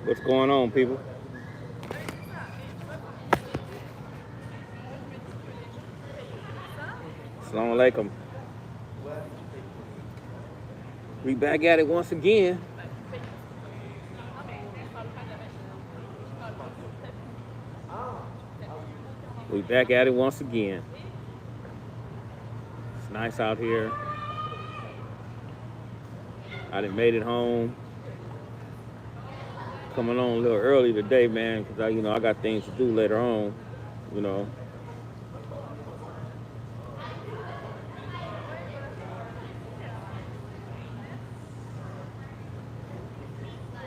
What's going on, people? Assalamu alaikum. We back at it once again. We back at it once again. It's nice out here. I done made it home. Coming on a little early today, man, because I got things to do later on. You know.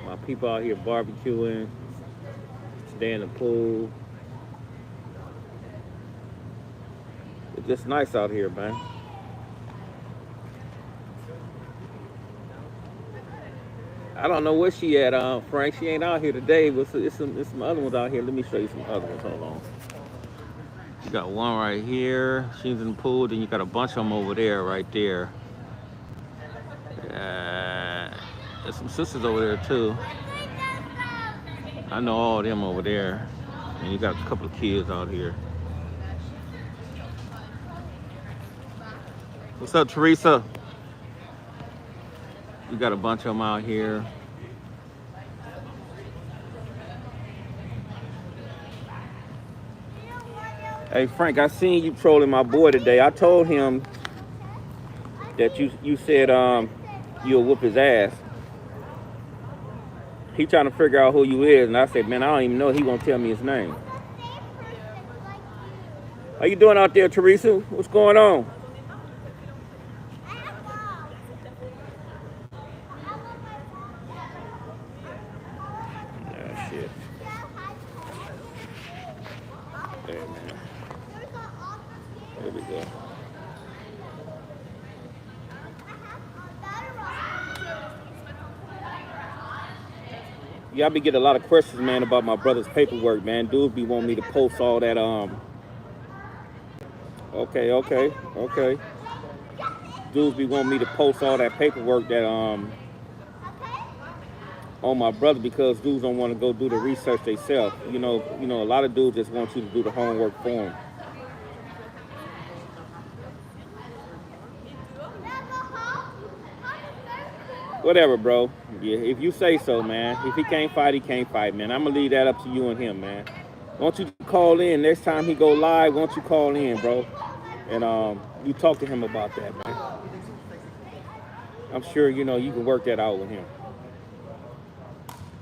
My people out here barbecuing, stay in the pool. It's just nice out here, man. I don't know where she at, Frank. She ain't out here today, but it's some other ones out here. Let me show you some other ones. Hold on. You got one right here. She's in the pool. Then you got a bunch of them over there, right there. There's some sisters over there too. I know all of them over there. And you got a couple of kids out here. What's up, Teresa? You got a bunch of them out here. Hey, Frank, I seen you trolling my boy today. I told him that you said you'll whoop his ass. He trying to figure out who you is, and I said, man, I don't even know he gonna tell me his name. How you doing out there, Teresa? What's going on? Yeah, I be getting a lot of questions, man, about my brother's paperwork, man. Dudes be wanting me to post all that, Okay. Dudes be wanting me to post all that paperwork that, on my brother because dudes don't want to go do the research themselves. You know, a lot of dudes just want you to do the homework for them. Whatever, bro. Yeah, if you say so, man. If he can't fight, he can't fight, man. I'm gonna leave that up to you and him, man. Won't you call in next time he go live? Won't you call in, bro? And you talk to him about that, man. I'm sure you can work that out with him.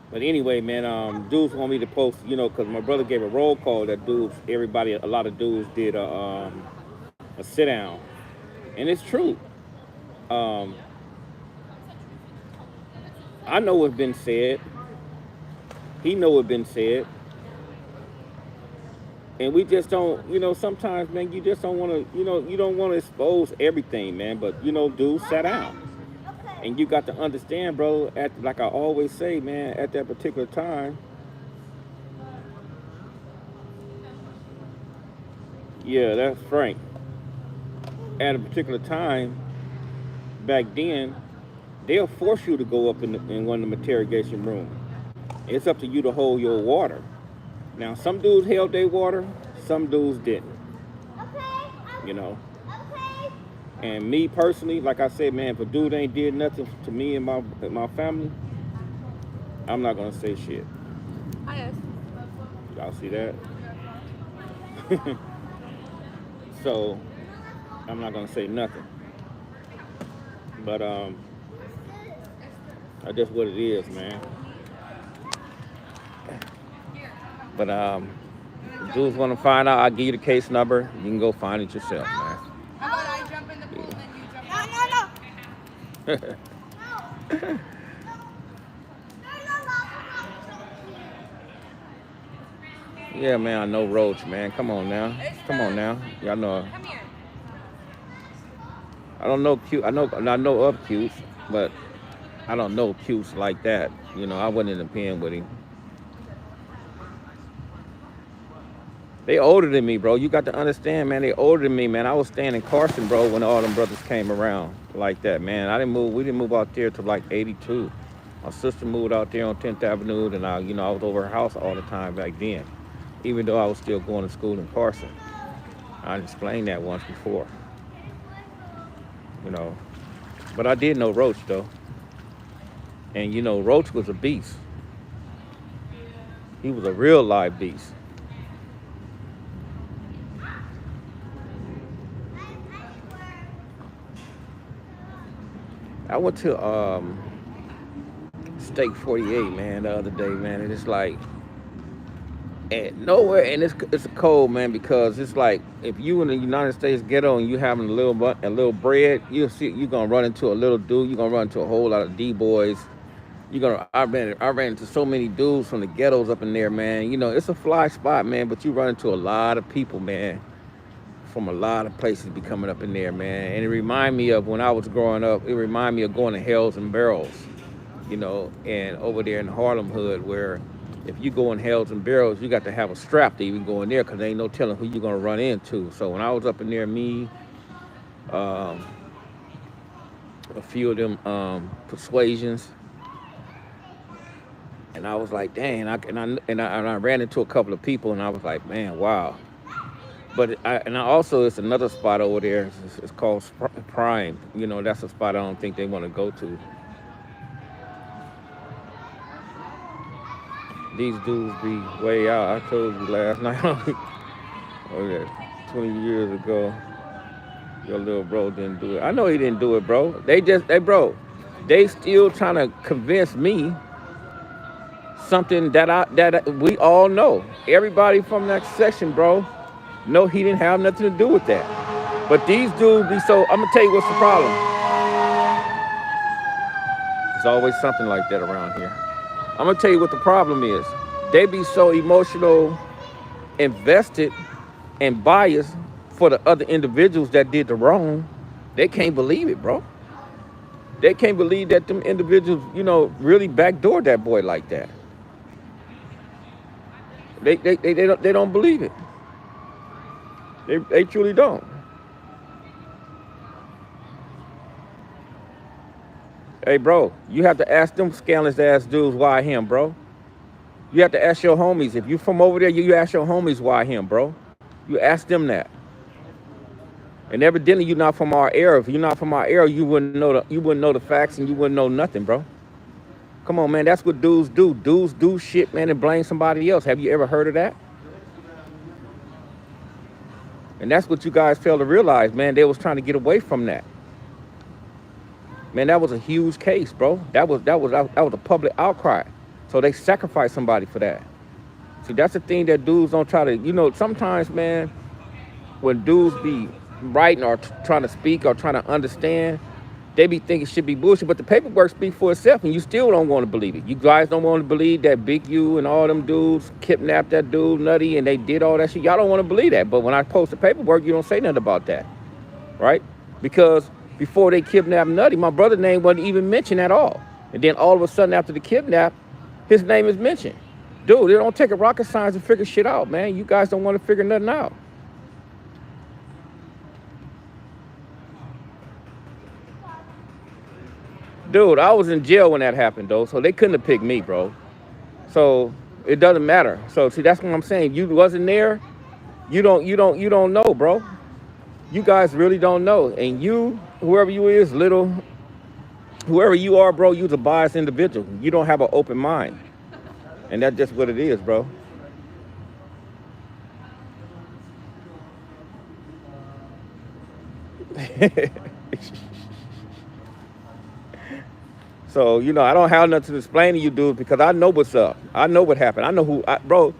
But anyway, man, dudes want me to post, because my brother gave a roll call that a lot of dudes did a sit down, and it's true. I know what's been said. He know what's been said. And we just don't, sometimes, man, you just don't want to, you don't want to expose everything, man. But, dudes, sit down. And you got to understand, bro, like I always say, man, at that particular time, yeah, that's Frank. At a particular time, back then, they'll force you to go up in one of the interrogation rooms. It's up to you to hold your water. Now, some dudes held their water, some dudes didn't. And me personally, like I said, man, if a dude ain't did nothing to me and my family, I'm not gonna say shit. Hi, y'all see that? So, I'm not gonna say nothing. But that's just what it is, man. But dudes want to find out, I'll give you the case number. You can go find it yourself, man. How about I jump in the pool and you jump in? Yeah, man, I know Roach, man. Come on now. Y'all know. Come here. I don't know cute. I know of cutes, but I don't know cutes like that. I wasn't in the pen with him. They older than me, bro. You got to understand, man. They older than me, man. I was staying in Carson, bro, when all them brothers came around like that, man. We didn't move out there till like 82. My sister moved out there on 10th Avenue, and I was over her house all the time back then, even though I was still going to school in Carson. I explained that once before, you know. But I did know Roach though, and Roach was a beast. He was a real live beast. I went to Steak 48, man, the other day, man, and it's like and nowhere, and it's cold, man, because it's like if you in the United States ghetto and you having a little bread, you're gonna run into a little dude, you're gonna run into a whole lot of D boys. I ran into so many dudes from the ghettos up in there, man. It's a fly spot, man, but you run into a lot of people, man, from a lot of places be coming up in there, man. And it remind me of when I was growing up. It remind me of going to Hells and Barrels, and over there in Harlem Hood, where if you go in Hells and Barrels, you got to have a strap to even go in there, because there ain't no telling who you're gonna run into. So when I was up in there, me, um, a few of them persuasions, and I was like, dang, and I ran into a couple of people, and I was like, man, wow. But also, it's another spot over there. It's called Prime. That's a spot I don't think they want to go to. These dudes be way out. I told you last night. Oh yeah, 20 years ago, your little bro didn't do it. I know he didn't do it, bro. They still trying to convince me something that we all know. Everybody from that section, bro, know he didn't have nothing to do with that. But these dudes be so. I'm gonna tell you what's the problem. There's always something like that around here. I'm gonna tell you what the problem is. They be so emotional, invested, and biased for the other individuals that did the wrong. They can't believe it, bro. They can't believe that them individuals, really backdoored that boy like that. They don't believe it. They truly don't. Hey, bro, you have to ask them scandalous ass dudes why him, bro. You have to ask your homies. If you from over there, you ask your homies why him, bro. You ask them that. And evidently, you're not from our era. If you're not from our era, you wouldn't know the facts, and you wouldn't know nothing, bro. Come on, man. That's what dudes do. Dudes do shit, man, and blame somebody else. Have you ever heard of that? And that's what you guys fail to realize, man. They was trying to get away from that. Man, that was a huge case, bro. That was a public outcry. So they sacrificed somebody for that. See, that's the thing that dudes don't try to. Sometimes, man, when dudes be writing or trying to speak or trying to understand, they be thinking it should be bullshit. But the paperwork speaks for itself, and you still don't want to believe it. You guys don't want to believe that Big U and all them dudes kidnapped that dude Nutty, and they did all that shit. Y'all don't want to believe that. But when I post the paperwork, you don't say nothing about that, right? Because before they kidnapped Nutty, my brother's name wasn't even mentioned at all. And then all of a sudden after the kidnap, his name is mentioned. Dude, it don't take a rocket science to figure shit out, man. You guys don't want to figure nothing out. Dude, I was in jail when that happened, though, so they couldn't have picked me, bro. So it doesn't matter. So see, that's what I'm saying. You wasn't there. You don't know, bro. You guys really don't know. And you, whoever you is, whoever you are, bro, you's a biased individual. You don't have an open mind. And that's just what it is, bro. So, I don't have nothing to explain to you dudes, because I know what's up. I know what happened. I know bro,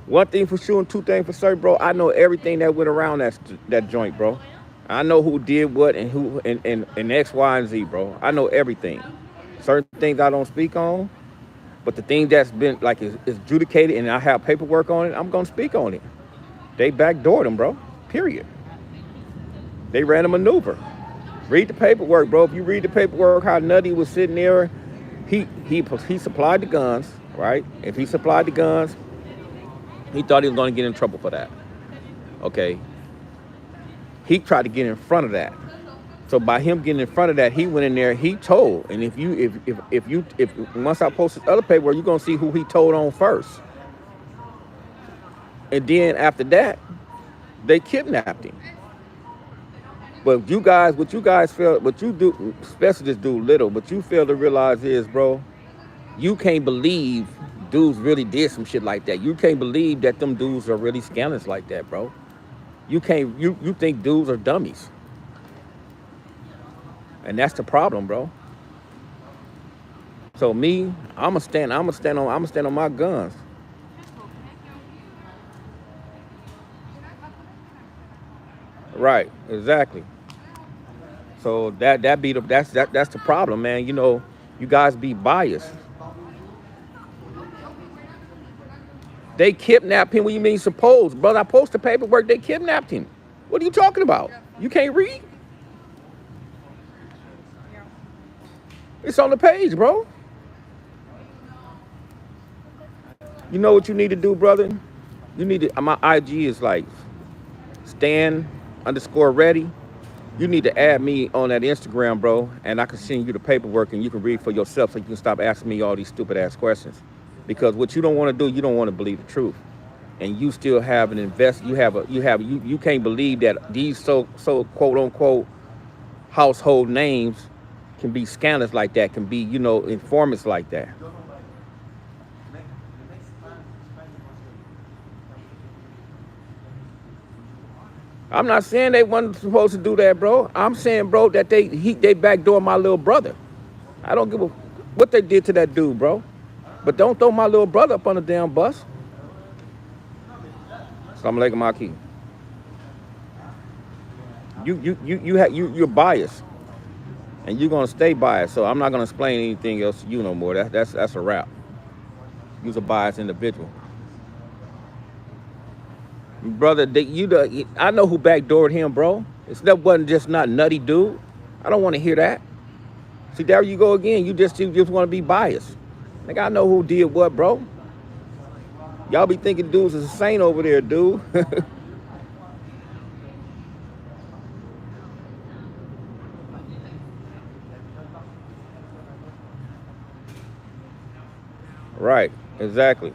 one thing for sure and two things for certain, bro. I know everything that went around that joint, bro. I know who did what and who and X, Y, and Z, bro. I know everything. Certain things I don't speak on, but the thing that's been like is adjudicated and I have paperwork on it, I'm gonna speak on it. They backdoored him, bro. Period. They ran a maneuver. Read the paperwork, bro. If you read the paperwork, how Nutty was sitting there, he supplied the guns, right? If he supplied the guns, he thought he was going to get in trouble for that. Okay. He tried to get in front of that. So by him getting in front of that, he went in there, he told. And if once I post this other paper, you're gonna see who he told on first. And then after that, they kidnapped him. But you guys, what you guys feel, what you do, especially this dude Little, what you fail to realize is, bro, you can't believe dudes really did some shit like that. You can't believe that them dudes are really scandalous like that, bro. You can't, you think dudes are dummies. And that's the problem, bro. So me, I'ma stand on my guns. Right, exactly. So that's the problem, man. You know, you guys be biased. They kidnapped him. What do you mean suppose? Brother, I posted paperwork, they kidnapped him. What are you talking about? You can't read? It's on the page, bro. You know what you need to do, brother? You need to, my IG is like Stan_ready. You need to add me on that Instagram, bro, and I can send you the paperwork and you can read for yourself so you can stop asking me all these stupid ass questions. Because what you don't want to do, you don't want to believe the truth. And you still have an you can't believe that these so quote unquote household names can be scandalous like that, can be, you know, informants like that. I'm not saying they wasn't supposed to do that, bro. I'm saying, bro, that they backdoor my little brother. I don't give a what they did to that dude, bro. But don't throw my little brother up on the damn bus. Assalamu alaikum, Maki. You're biased, and you're gonna stay biased. So I'm not gonna explain anything else to you no more. That's a wrap. You're a biased individual, brother. I know who backdoored him, bro. That wasn't just not nutty dude. I don't want to hear that. See, there you go again. You just want to be biased. Like, I know who did what, bro. Y'all be thinking dudes is a saint over there, dude. Right, exactly.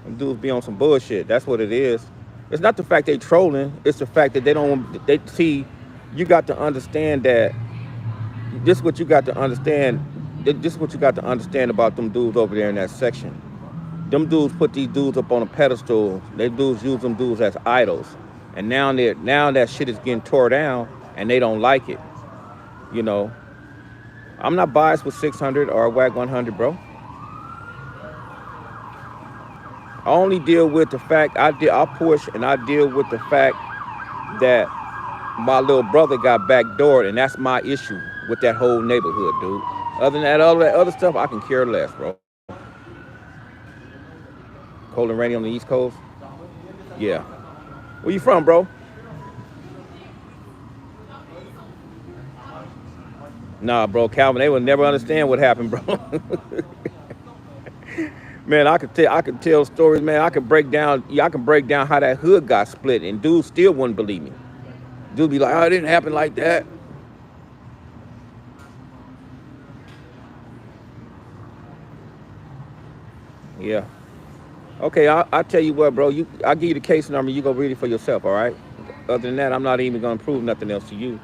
Them dudes be on some bullshit. That's what it is. It's not the fact they trolling. It's the fact that they see, you got to understand that this is what you got to understand. This is what you got to understand about them dudes over there in that section. Them dudes put these dudes up on a pedestal. They dudes use them dudes as idols. And now that shit is getting tore down and they don't like it. You know, I'm not biased with 600 or WAC 100, bro. I only deal with the fact I push and I deal with the fact that my little brother got backdoored, and that's my issue with that whole neighborhood, dude. Other than that, all that other stuff, I can care less, bro. Cold and rainy on the East Coast? Yeah. Where you from, bro? Nah, bro, Calvin, they would never understand what happened, bro. Man, I could tell stories, man. I can break down how that hood got split, and dudes still wouldn't believe me. Dudes be like, oh, it didn't happen like that. Yeah. Okay, I'll tell you what, bro. I'll give you the case number. You go read it for yourself, all right? Other than that, I'm not even gonna prove nothing else to you.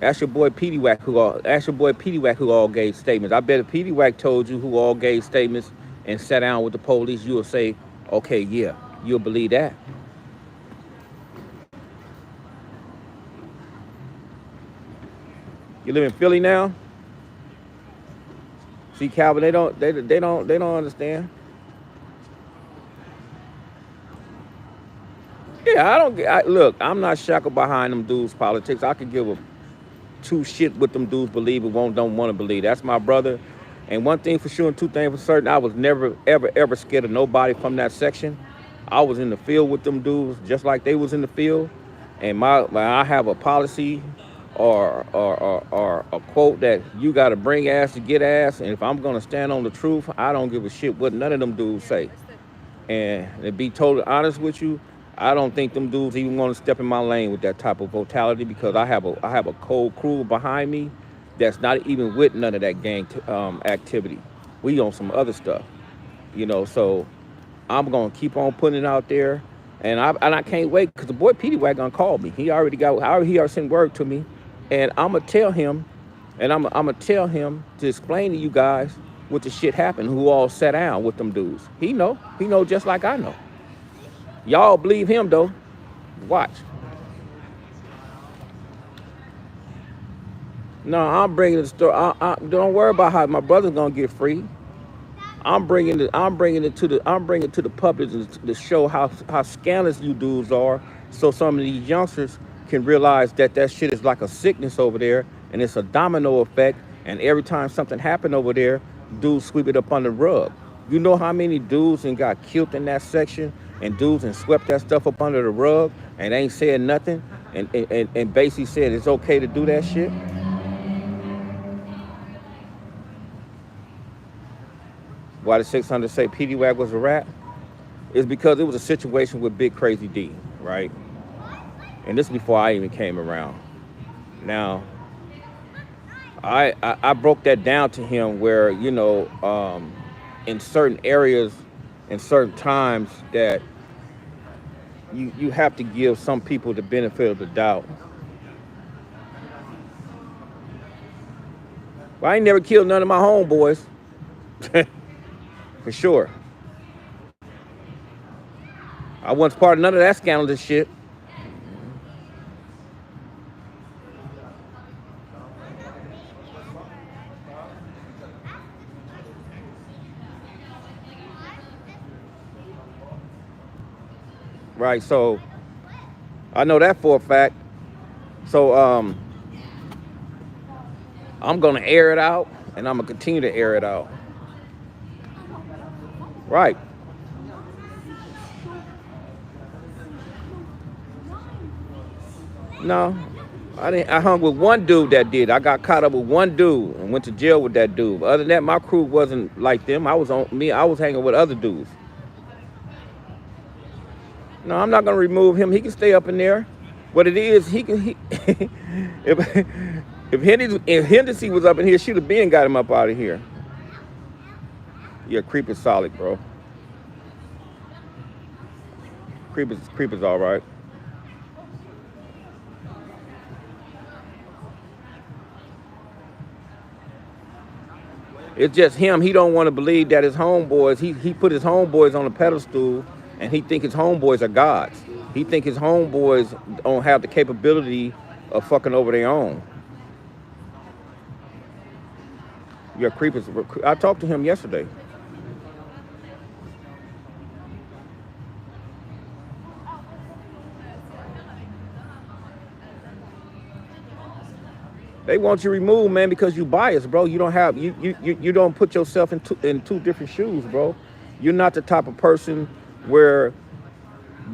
Ask your boy Petey-Wack who all gave statements. I bet if Petey-Wack told you who all gave statements and sat down with the police, you will say, okay, yeah, you'll believe that. You live in Philly now? See, Calvin, they don't understand. Yeah, look, I'm not shackled behind them dudes' politics. I could give a two shit what them dudes believe and don't want to believe. That's my brother. And one thing for sure and two things for certain, I was never, ever scared of nobody from that section. I was in the field with them dudes just like they was in the field. And I have a policy or a quote that you got to bring ass to get ass. And if I'm going to stand on the truth, I don't give a shit what none of them dudes say. And to be totally honest with you, I don't think them dudes even want to step in my lane with that type of brutality because I have a cold crew behind me that's not even with none of that gang activity. We on some other stuff, So I'm gonna keep on putting it out there, and I can't wait because the boy Petey Wagon called me. He already sent word to me, and I'm gonna tell him, and I'm gonna tell him to explain to you guys what the shit happened. Who all sat down with them dudes? He know just like I know. Y'all believe him though. Watch. No, I'm bringing the story. Don't worry about how my brother's gonna get free. I'm bringing it to the public to show how scandalous you dudes are, so some of these youngsters can realize that that shit is like a sickness over there, and it's a domino effect. And every time something happened over there, dudes sweep it up on the rug. You know how many dudes and got killed in that section, and dudes and swept that stuff up under the rug and ain't said nothing, and basically said it's okay to do that shit. Why the 600 say PD Wag was a rat? Is because it was a situation with Big Crazy D, right? And this is before I even came around. Now, I broke that down to him where, in certain areas, in certain times, that you have to give some people the benefit of the doubt. Well, I ain't never killed none of my homeboys. For sure. I wasn't part of none of that scandalous shit. Right, so I know that for a fact. So I'm gonna air it out, and I'm gonna continue to air it out. Right. No, I didn't. I hung with one dude that did. I got caught up with one dude and went to jail with that dude. Other than that, my crew wasn't like them. I was on me. I was hanging with other dudes. No, I'm not gonna remove him. He can stay up in there. What it is, he can. If if Hennessy was up in here, she'd have been got him up out of here. Yeah, creep is solid, bro. Creep is all right. It's just him. He don't want to believe that his homeboys. He put his homeboys on a pedestal, and he think his homeboys are gods. He think his homeboys don't have the capability of fucking over their own. Your creepers. I talked to him yesterday. They want you removed, man, because you biased, bro. You don't have you don't put yourself in two different shoes, bro. You're not the type of person where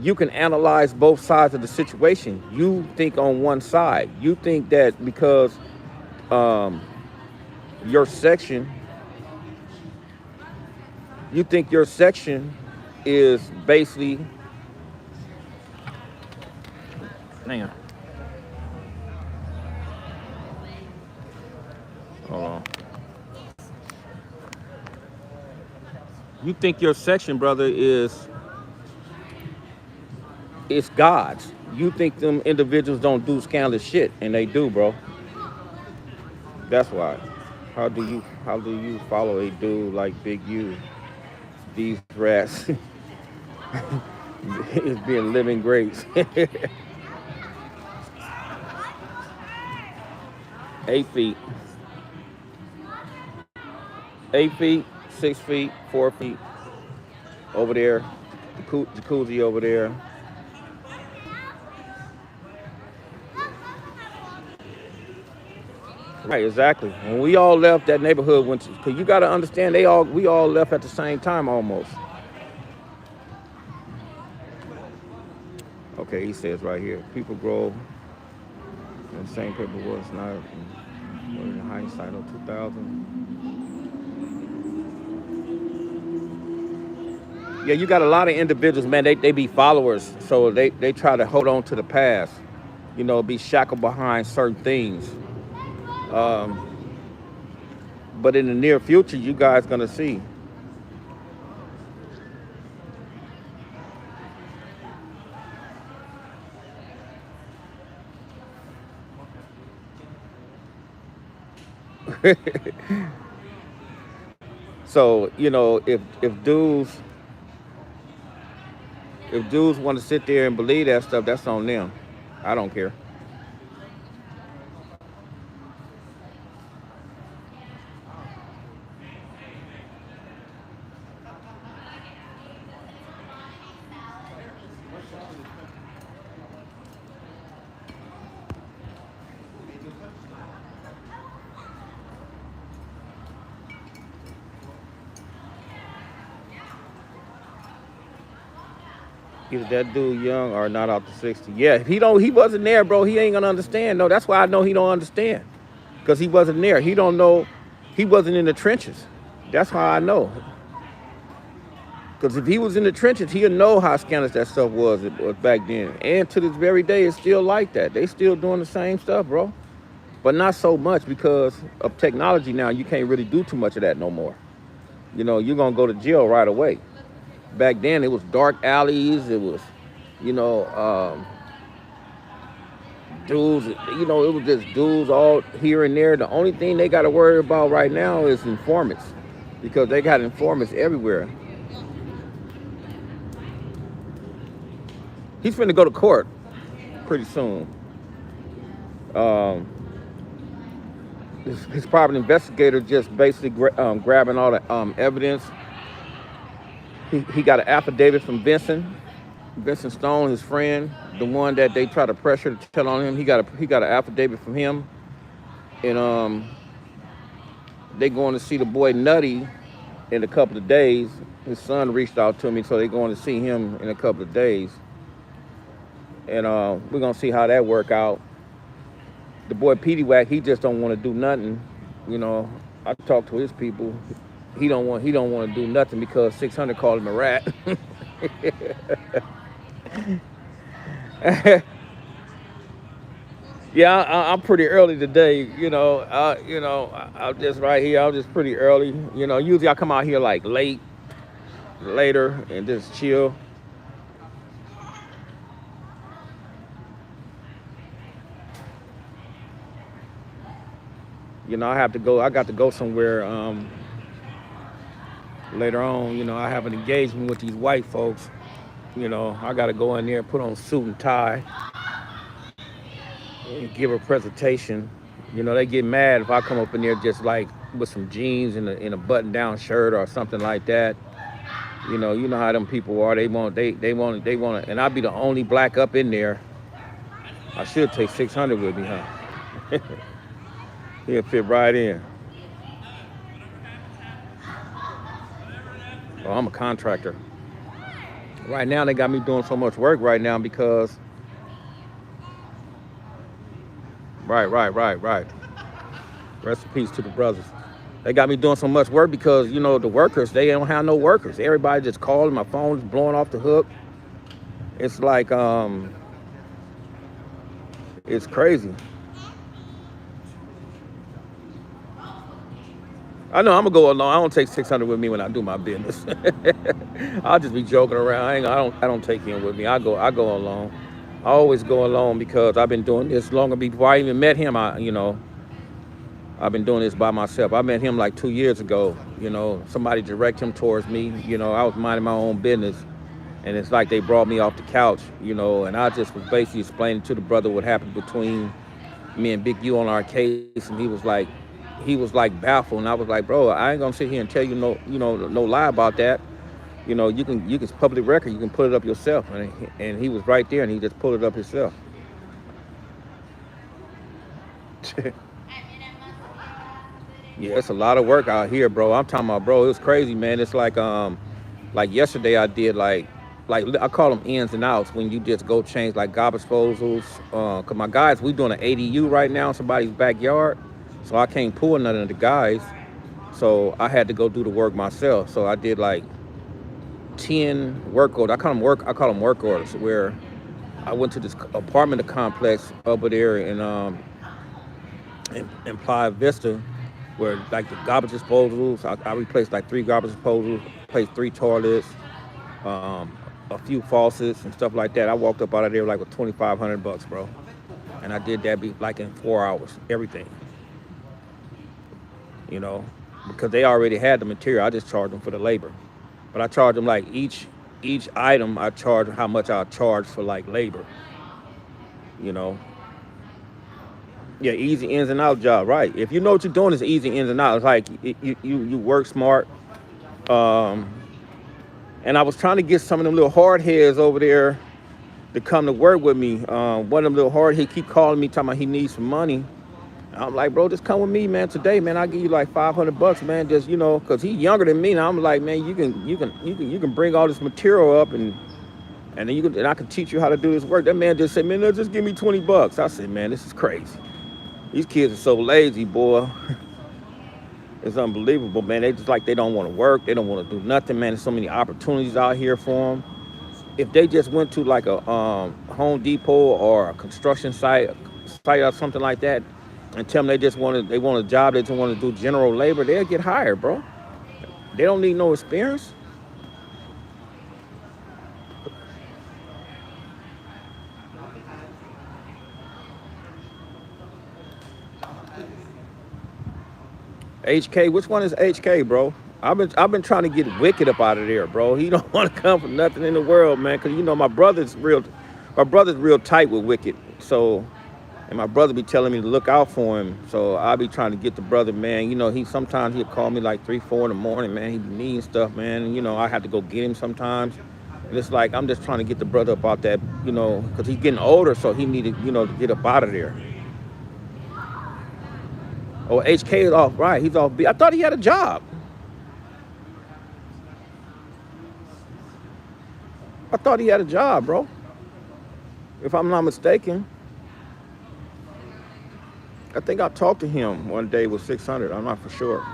you can analyze both sides of the situation. You think on one side. You think that because your section, you think your section is basically. Hang on. Hold on. You think your section, brother, is God's. You think them individuals don't do scandalous shit, and they do, bro. That's why. How do you follow a dude like Big U? These rats is being living greats. 8 feet. 8 feet, 6 feet, 4 feet. Over there. Jacuzzi over there. Right, exactly. When we all left that neighborhood, cause you gotta understand, we all left at the same time almost. Okay, he says right here, people grow. The same paper was not in hindsight of 2000. Yeah, you got a lot of individuals, man. They be followers, so they try to hold on to the past. Be shackled behind certain things. Um, but in the near future, you guys gonna see. So if dudes want to sit there and believe that stuff, that's on them. I don't care. Either that dude young or not out to 60. Yeah, if he wasn't there, bro, he ain't gonna understand. No, that's why I know he don't understand. Because he wasn't there. He don't know, he wasn't in the trenches. That's how I know. Because if he was in the trenches, he'll know how scandalous that stuff was back then. And to this very day, it's still like that. They still doing the same stuff, bro. But not so much because of technology now. You can't really do too much of that no more. You're going to go to jail right away. Back then, it was dark alleys. It was, you know, dudes, it was just dudes all here and there. The only thing they got to worry about right now is informants because they got informants everywhere. He's finna go to court pretty soon. Um, his private investigator just basically grabbing all the evidence. He got an affidavit from Vincent Stone, his friend, the one that they try to pressure to tell on him. He got an affidavit from him, and they going to see the boy Nutty in a couple of days. His son reached out to me, so they going to see him in a couple of days, and we're gonna see how that work out. The boy Petey Wack, he just don't want to do nothing. I talked to his people. He don't want to do nothing because 600 called him a rat. Yeah, I'm pretty early today. I'm just right here. I'm just pretty early. Usually I come out here like later, and just chill. I have to go. I got to go somewhere later on. I have an engagement with these white folks. I got to go in there, put on a suit and tie, and give a presentation. They get mad if I come up in there just like with some jeans and a button-down shirt or something like that. You know how them people are. They want, and I'll be the only black up in there. I should take 600 with me, huh? He'll fit right in. Oh, I'm a contractor. Right now, they got me doing so much work right now because. Right. Rest in peace to the brothers. They got me doing so much work because, the workers, they don't have no workers. Everybody just calling, my phone is blowing off the hook. It's like, it's crazy. I know I'm gonna go alone. I don't take 600 with me when I do my business. I'll just be joking around. I don't take him with me. I go alone. I always go alone because I've been doing this longer before I even met him. I've been doing this by myself. I met him like 2 years ago. Somebody direct him towards me. I was minding my own business, and it's like they brought me off the couch. And I just was basically explaining to the brother what happened between me and Big U on our case, and he was like baffled, and I was like, bro, I ain't gonna sit here and tell you no lie about that. It's public record. You can put it up yourself, and he was right there, and he just pulled it up himself. Yeah, it's a lot of work out here, bro. I'm talking about, bro. It was crazy, man. It's like yesterday I did like I call them ins and outs when you just go change like garbage disposals. Cause my guys, we doing an ADU right now in somebody's backyard, so I can't pull none of the guys. So I had to go do the work myself. So I did like 10 work orders. I call them work orders. Where I went to this apartment complex over there in Playa Vista, where like the garbage disposals. I replaced like 3 garbage disposals, replaced 3 toilets, um, a few faucets and stuff like that. I walked up out of there like with $2,500, bro, and I did that like in 4 hours, everything, you know, because they already had the material. I just charged them for the labor, but I charge them like each item. I charge how much I charge for like labor, you know. Yeah, easy ins and out job, right? If you know what you're doing, it's easy ins and outs. It's like you work smart. Um, and I was trying to get some of them little hard heads over there to come to work with me. One of them little hard, he keep calling me, talking about he needs some money. I'm like, bro, just come with me, man. Today, man, I'll give you like $500, man. Just cause he's younger than me. And I'm like, man, you can bring all this material up and then and I can teach you how to do this work. That man just said, man, no, just give me $20. I said, man, this is crazy. These kids are so lazy, boy. It's unbelievable, man. They just like they don't want to work. They don't want to do nothing, man. There's so many opportunities out here for them. If they just went to like a Home Depot or a construction site or something like that, and tell them they want a job, they just want to do general labor, they'll get hired, bro. They don't need no experience. HK, which one is HK, bro? I've been trying to get Wicked up out of there, bro. He don't want to come for nothing in the world, man. Cause my brother's real tight with Wicked. So, and my brother be telling me to look out for him. So I'll be trying to get the brother, man. He sometimes he'll call me like 3, 4 in the morning, man. He be needing stuff, man. And, I have to go get him sometimes. And it's like I'm just trying to get the brother up out that, cause he's getting older, so he needed, to get up out of there. Oh, HK is off, right? He's off. I thought he had a job. I thought he had a job, bro. If I'm not mistaken. I think I talked to him one day with 600. I'm not for sure.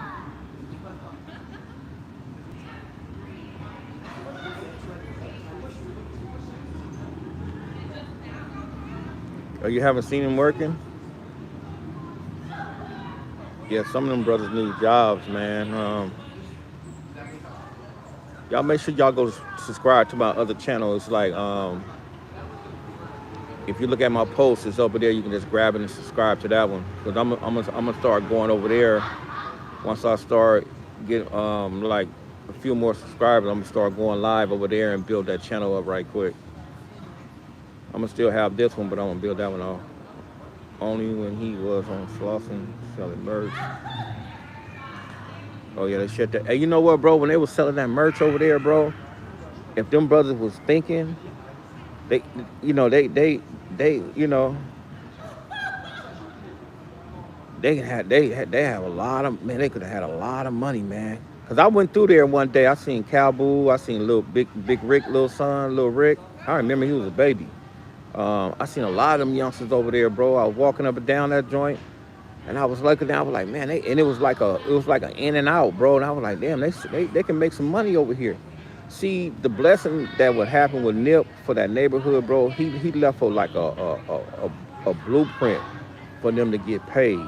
Oh, you haven't seen him working? Yeah, some of them brothers need jobs, man. Y'all make sure y'all go subscribe to my other channel. It's like, if you look at my posts, it's over there. You can just grab it and subscribe to that one. Cause I'm gonna start going over there once I start getting like a few more subscribers. I'm gonna start going live over there and build that channel up right quick. I'm gonna still have this one, but I'm gonna build that one off. Only when he was on Slauson selling merch. Oh yeah, they shut that. Hey, you know what, bro? When they was selling that merch over there, bro, if them brothers was thinking, they have a lot of, man. They could have had a lot of money, man. Cause I went through there one day. I seen Cowboo. I seen little big Rick, little son, little Rick. I remember he was a baby. I seen a lot of them youngsters over there, bro. I was walking up and down that joint, and I was looking down. I was like, man, and it was like an in and out, bro. And I was like, damn, they can make some money over here. See, the blessing that would happen with Nip for that neighborhood, bro. He left for like a blueprint for them to get paid.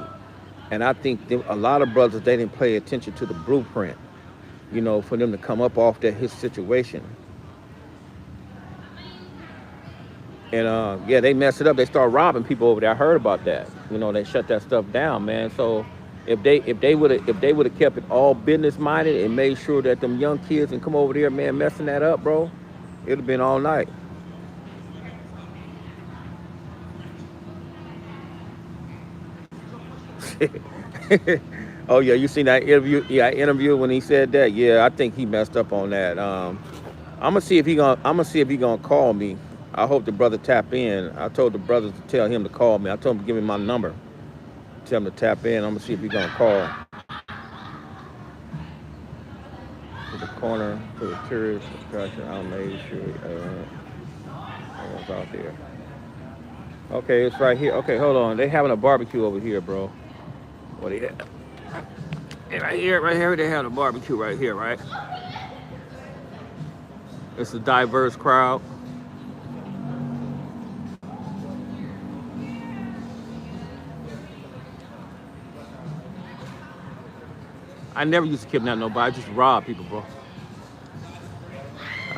And I think a lot of brothers, they didn't pay attention to the blueprint, for them to come up off his situation. And yeah, they messed it up. They started robbing people over there. I heard about that. They shut that stuff down, man. So if they would have kept it all business minded and made sure that them young kids can come over there, man, messing that up, bro, it'd have been all night. Oh yeah, you seen that interview? Yeah, I interviewed when he said that. Yeah, I think he messed up on that. I'm gonna see if he gonna call me. I hope the brother tap in. I told the brothers to tell him to call me. I told him to give me my number. Tell him to tap in. I'm gonna see if he's gonna call. To the corner, to the tourist discussion. I made sure I was out there. Okay, it's right here. Okay, hold on. They having a barbecue over here, bro. What is it? Right here, they have a barbecue right here, right? It's a diverse crowd. I never used to kidnap nobody. I just rob people, bro.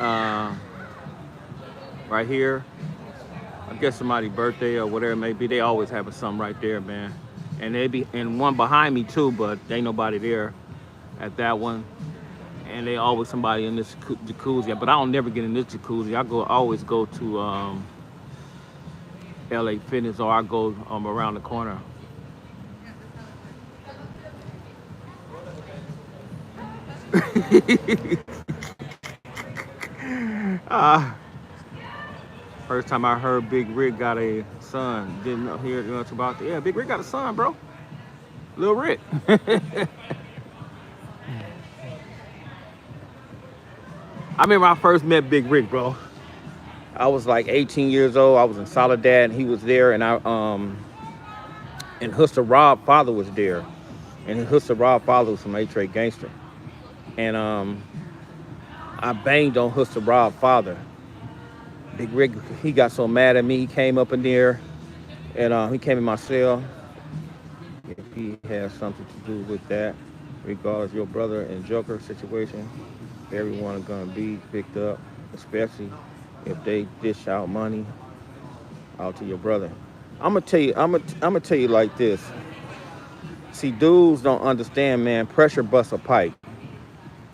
Uh, right here, I guess somebody's birthday or whatever it may be. They always having something right there, man. And they be and one behind me too, but ain't nobody there at that one. And they always somebody in this jacuzzi, but I don't never get in this jacuzzi. Always go to LA Fitness, or I go around the corner. uh, First time I heard Big Rick got a son. Didn't hear much about it. Yeah, Big Rick got a son, bro. Lil Rick. I remember I first met Big Rick, bro. I was like 18 years old. I was in Soledad, and he was there, and and Huster Rob father was there, and Huster Rob father was from A-Trade Gangster, and I banged on Huster Rob father. Big Rick, he got so mad at me. He came up in there, and he came in my cell. If he has something to do with that, regardless your brother and Joker situation, everyone is gonna be picked up, especially if they dish out money out to your brother. I'm gonna tell you like this. See, dudes don't understand, man. Pressure busts a pipe.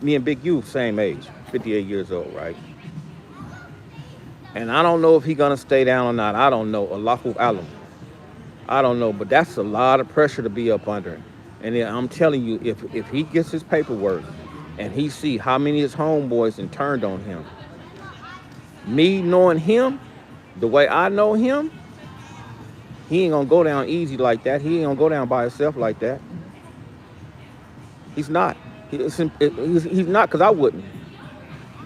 Me and Big U, same age, 58 years old, right? And I don't know if he's gonna stay down or not. I don't know. Allahu Alam. I don't know, but that's a lot of pressure to be up under. And then I'm telling you, if he gets his paperwork and he see how many of his homeboys and turned on him, me knowing him, the way I know him, he ain't gonna go down easy like that. He ain't gonna go down by himself like that. He's not. He's not, because I wouldn't.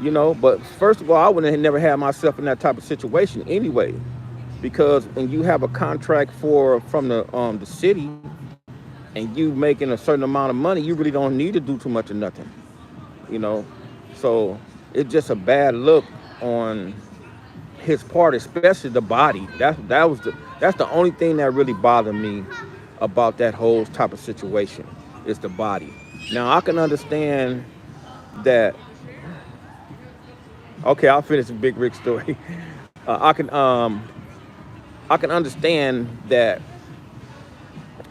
You know, but first of all, I wouldn't have never had myself in that type of situation anyway. Because when you have a contract from the city and you making a certain amount of money, you really don't need to do too much of nothing. You know, so it's just a bad look on his part, especially the body. That's the only thing that really bothered me about that whole type of situation is the body. Now I can understand that. Okay, I'll finish the Big Rick story. I can understand that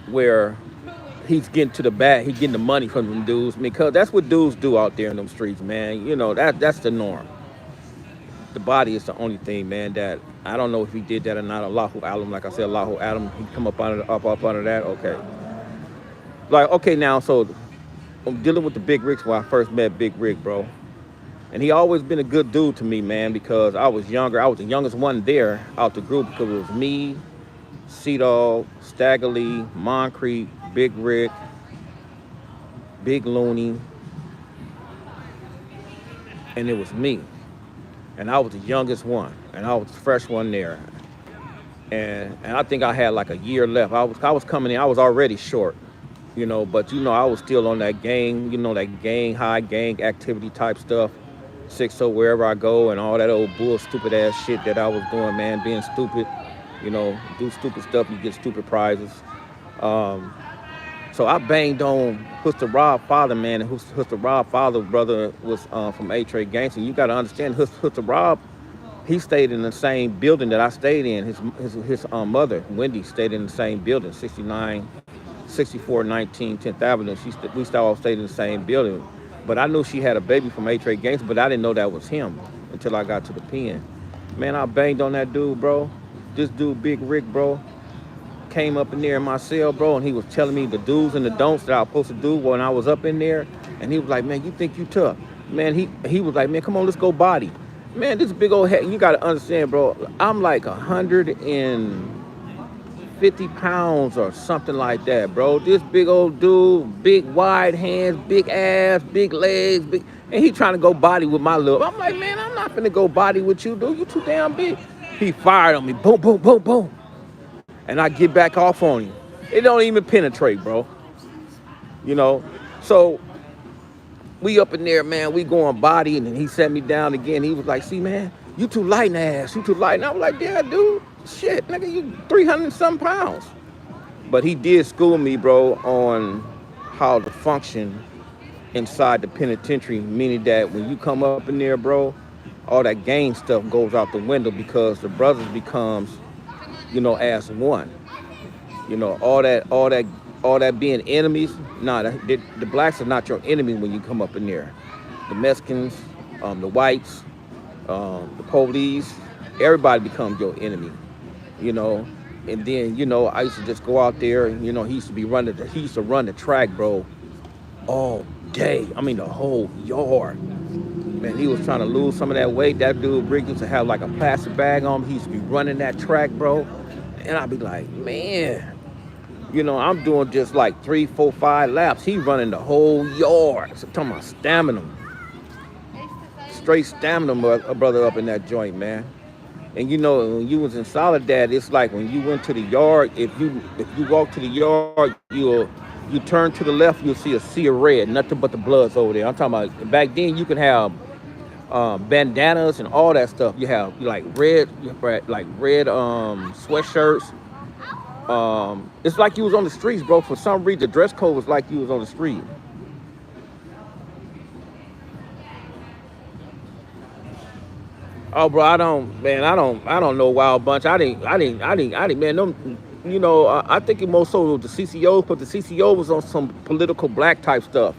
where he's getting to the bag, he's getting the money from them dudes, because that's what dudes do out there in them streets, man. You know, that's the norm. The body is the only thing, man, that I don't know if he did that or not. Allahu Alam, like I said, Allahu Alam, he come up under that. Okay. Like, okay, now, so I'm dealing with the Big Ricks when I first met Big Rick, bro. And he always been a good dude to me, man, because I was younger. I was the youngest one there out the group, because it was me, C-Dog, Stagger Lee, Moncrief, Big Rick, Big Looney, and it was me. And I was the youngest one, and I was the fresh one there. And I think I had like a year left. I was coming in, I was already short, you know, but you know, I was still on that gang, you know, that gang activity type stuff. 6-0 wherever I go, and all that old stupid ass shit that I was doing, man, being stupid, you know, do stupid stuff, you get stupid prizes. So I banged on Huster Rob father, man, and Huster Rob father brother was from A-Trade Gangster. You got to understand, Huster Rob, he stayed in the same building that I stayed in. His mother, Wendy, stayed in the same building, 6419 10th Avenue. We all stayed in the same building. But I knew she had a baby from A-Trade Gangster, but I didn't know that was him until I got to the pen. Man, I banged on that dude, bro. This dude, Big Rick, bro, came up in there in my cell, bro, and he was telling me the do's and the don'ts that I was supposed to do when I was up in there. And he was like, man, you think you tough? Man, he was like, man, come on, let's go body. Man, this big old head, you got to understand, bro, I'm like 150 pounds or something like that, bro. This big old dude, big wide hands, big ass, big legs, and he trying to go body with my little. I'm like, man, I'm not finna go body with you, dude. You too damn big. He fired on me, boom, boom, boom, boom. And I get back off on him. It don't even penetrate, bro. You know, so we up in there, man. We going body, and then he set me down again. He was like, "See, man, you too light in the ass. You too light." And I was like, "Yeah, dude, shit, nigga, you 300 some pounds." But he did school me, bro, on how to function inside the penitentiary, meaning that when you come up in there, bro, all that gang stuff goes out the window because the brothers becomes, as one. All that being enemies. Nah, the blacks are not your enemy when you come up in there. The Mexicans, the whites, the police, everybody becomes your enemy. You know, and then I used to just go out there. And, he used to be running. He used to run the track, bro, all day. I mean, the whole yard. Man, he was trying to lose some of that weight. That dude, Rick, used to have like a plastic bag on him. He used to be running that track, bro. And I'd be like, man, I'm doing just like 3, 4, 5 laps. He running the whole yard. So I'm talking about stamina. Straight stamina, a brother up in that joint, man. And when you was in Soledad, it's like when you went to the yard, if you walk to the yard, you turn to the left, you'll see a sea of red, nothing but the bloods over there. I'm talking about back then you could have bandanas and all that stuff. You have red sweatshirts. It's like you was on the streets, bro. For some reason, the dress code was like you was on the street. Oh, bro, I don't know Wild Bunch. I didn't, man. Them, I think it more so the CCO, but the CCO was on some political black type stuff.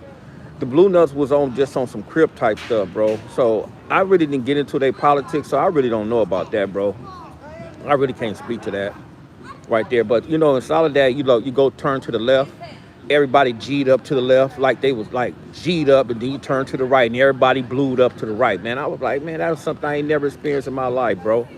The Blue Nuts was on some Crip type stuff, bro. So I really didn't get into their politics, so I really don't know about that, bro. I really can't speak to that right there. But in Soledad, you go turn to the left. Everybody G'd up to the left, like they was like G'd up, and then you turn to the right, and everybody blued up to the right. Man, I was like, man, that was something I ain't never experienced in my life, bro.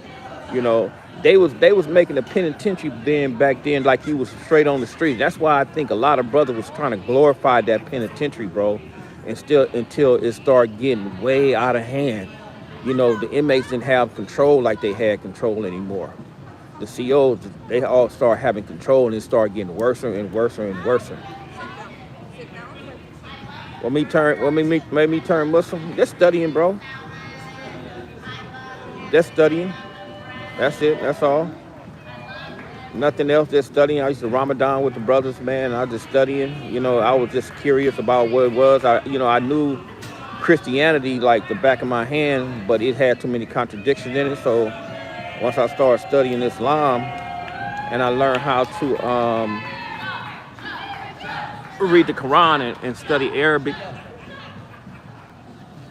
They was making the penitentiary back then like you was straight on the street. That's why I think a lot of brothers was trying to glorify that penitentiary, bro, and still until it started getting way out of hand. The inmates didn't have control like they had control anymore. The COs, they all start having control, and it started getting worse and worse and worse. What made me turn Muslim? Just studying, bro. Just studying. That's it. That's all. Nothing else. Just studying. I used to Ramadan with the brothers, man. I was just studying. I was just curious about what it was. I knew Christianity like the back of my hand, but it had too many contradictions in it. So once I started studying Islam, and I learned how to read the Quran and study Arabic.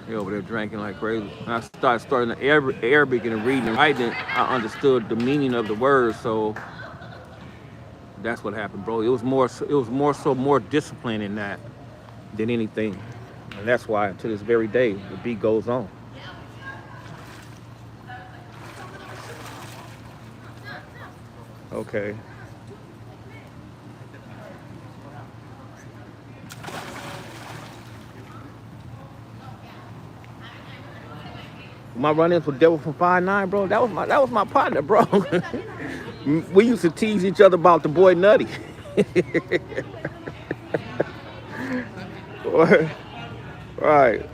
He over there drinking like crazy. And I started studying Arabic and reading and writing. I understood the meaning of the words, so that's what happened, bro. It was more discipline in that than anything, and that's why to this very day the beat goes on. Okay. My run-ins with Devil from 5'9", bro. That was my partner, bro. We used to tease each other about the boy Nutty. Right.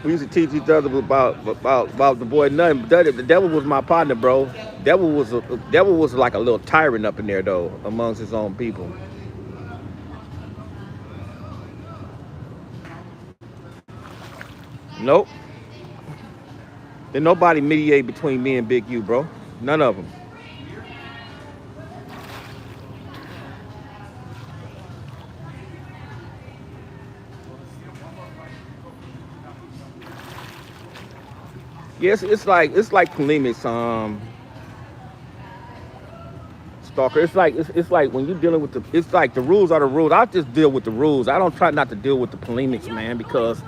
We used to teach each other about the boy Nutty. The Devil was my partner, bro. Devil was like a little tyrant up in there though, amongst his own people. Nope. Then nobody mediate between me and Big U, bro. None of them. Yes, it's like polemics, Stalker. It's like when you're dealing with it's like the rules are the rules. I just deal with the rules. I don't try not to deal with the polemics, man, because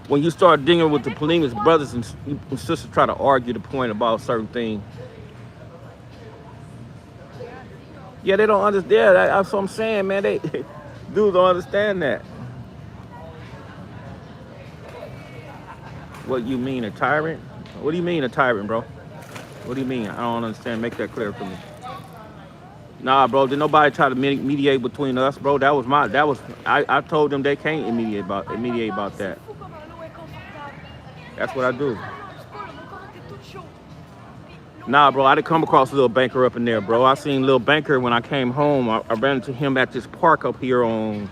when you start dealing with the polemics, brothers and sisters try to argue the point about certain things. Yeah, they don't understand. That's what I'm saying, man. They dudes don't understand that. What you mean, a tyrant? What do you mean, a tyrant, bro? What do you mean? I don't understand. Make that clear for me. Nah, bro. Did nobody try to mediate between us, bro? I told them they can't mediate about that. That's what I do. Nah, bro. I didn't come across a little banker up in there, bro. I seen little banker when I came home. I ran into him at this park up here on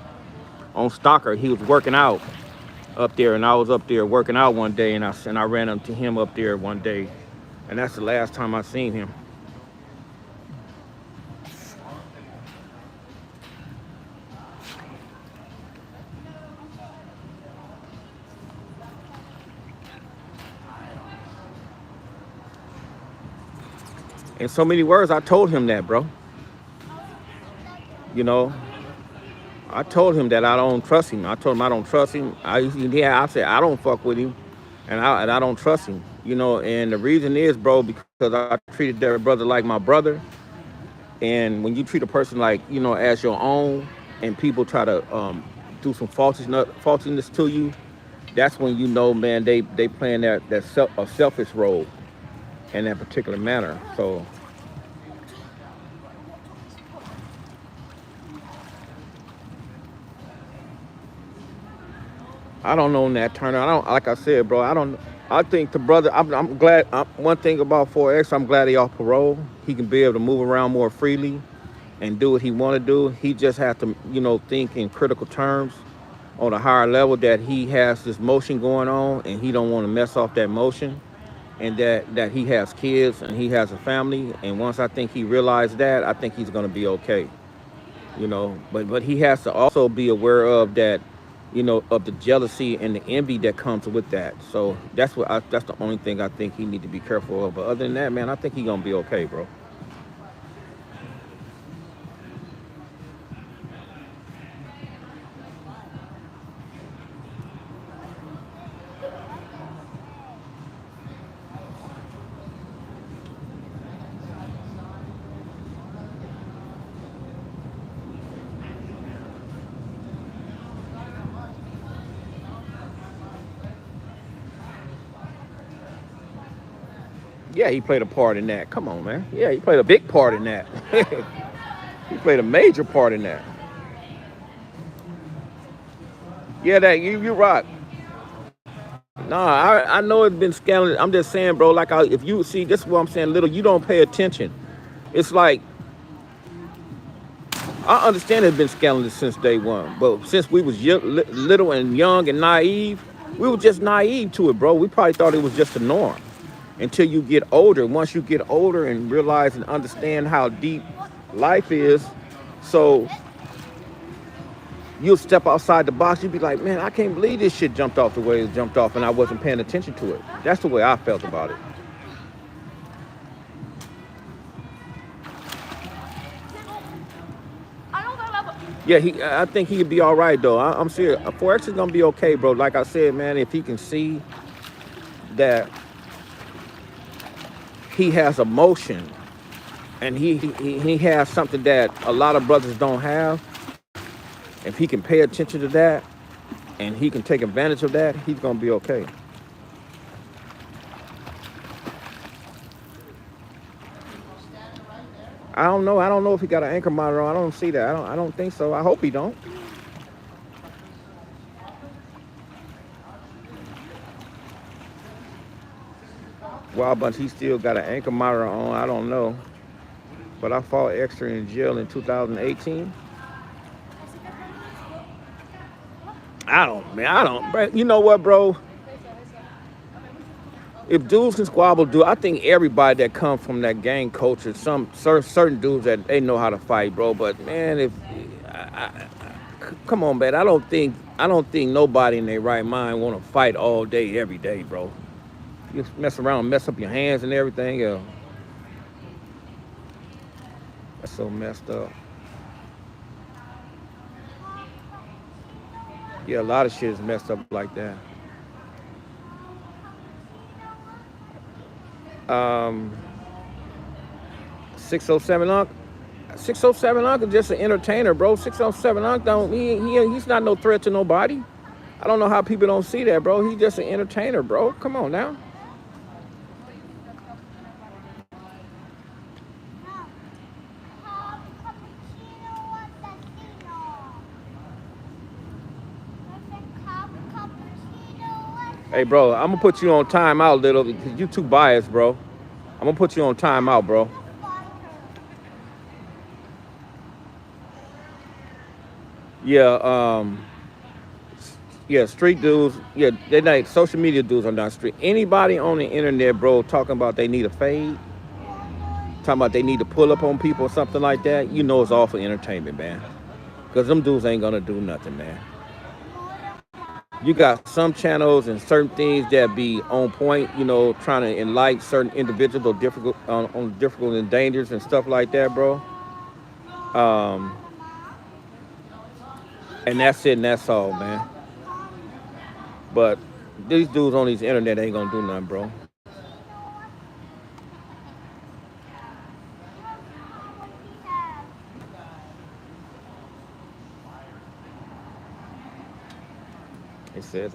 Stalker. He was working out up there, and I was up there working out one day, and I ran into him up there one day, and that's the last time I seen him. In so many words, I told him that, bro. You know, I told him that I don't trust him. I told him I don't trust him. I said I don't fuck with him, and I don't trust him. You know, and the reason is, bro, because I treated that brother like my brother. And when you treat a person like, as your own, and people try to do some faultiness to you, that's when man, they playing a selfish role in that particular manner. So I don't know, Nat Turner. I don't, like I said, bro. I don't. I think the brother. I'm glad. One thing about 4X, I'm glad he off parole. He can be able to move around more freely and do what he want to do. He just has to, think in critical terms on a higher level that he has this motion going on and he don't want to mess off that motion, and that he has kids and he has a family. And once I think he realized that, I think he's going to be okay. But he has to also be aware of that, of the jealousy and the envy that comes with that. So that's that's the only thing I think he need to be careful of. But other than that, man, I think he's gonna be okay, bro. Yeah, he played a part in that. Come on, man. Yeah, he played a big part in that. He played a major part in that. Yeah, that you rock. Nah, I know it's been scandalous. I'm just saying, bro. Like, if you see, this is what I'm saying. Little, you don't pay attention. It's like I understand it's been scandalous since day one, but since we was little and young and naive, we were just naive to it, bro. We probably thought it was just a norm until you get older. Once you get older and realize and understand how deep life is, so you'll step outside the box. You'll be like, man, I can't believe this shit jumped off the way it jumped off, and I wasn't paying attention to it. That's the way I felt about it. Yeah, I think he'd be all right, though. I'm serious. 4X is gonna be okay, bro. Like I said, man, if he can see that he has emotion and he has something that a lot of brothers don't have, if he can pay attention to that and he can take advantage of that, he's gonna be okay. I don't know. I don't know if he got an anchor monitor on. I don't see that. I don't think so. I hope he don't. Wild Bunch, he still got an anchor monitor on. I don't know. But I fought extra in jail in 2018. I don't. Bro, you know what, bro? If dudes can squabble, I think everybody that comes from that gang culture, some certain dudes that they know how to fight, bro. But man, come on, man, I don't think nobody in their right mind want to fight all day, every day, bro. You mess around, mess up your hands and everything, yeah. That's so messed up. Yeah, a lot of shit is messed up like that. 607 Unc. 607 Unc is just an entertainer, bro. 607 Unc he's not no threat to nobody. I don't know how people don't see that, bro. He's just an entertainer, bro. Come on now. Hey, bro, I'm gonna put you on timeout, little, because you too biased, bro. I'm gonna put you on timeout, bro. Yeah, yeah, street dudes. Yeah, they're not social media dudes are not street. Anybody on the internet, bro, talking about they need a fade, talking about they need to pull up on people or something like that. You know it's all for entertainment, man. Cause them dudes ain't gonna do nothing, man. You got some channels and certain things that be on point, you know, trying to enlighten certain individuals or difficult on difficult and dangers and stuff like that, bro. Um, and that's it, and that's all, man. But these dudes on these internet ain't gonna do nothing, bro. It says,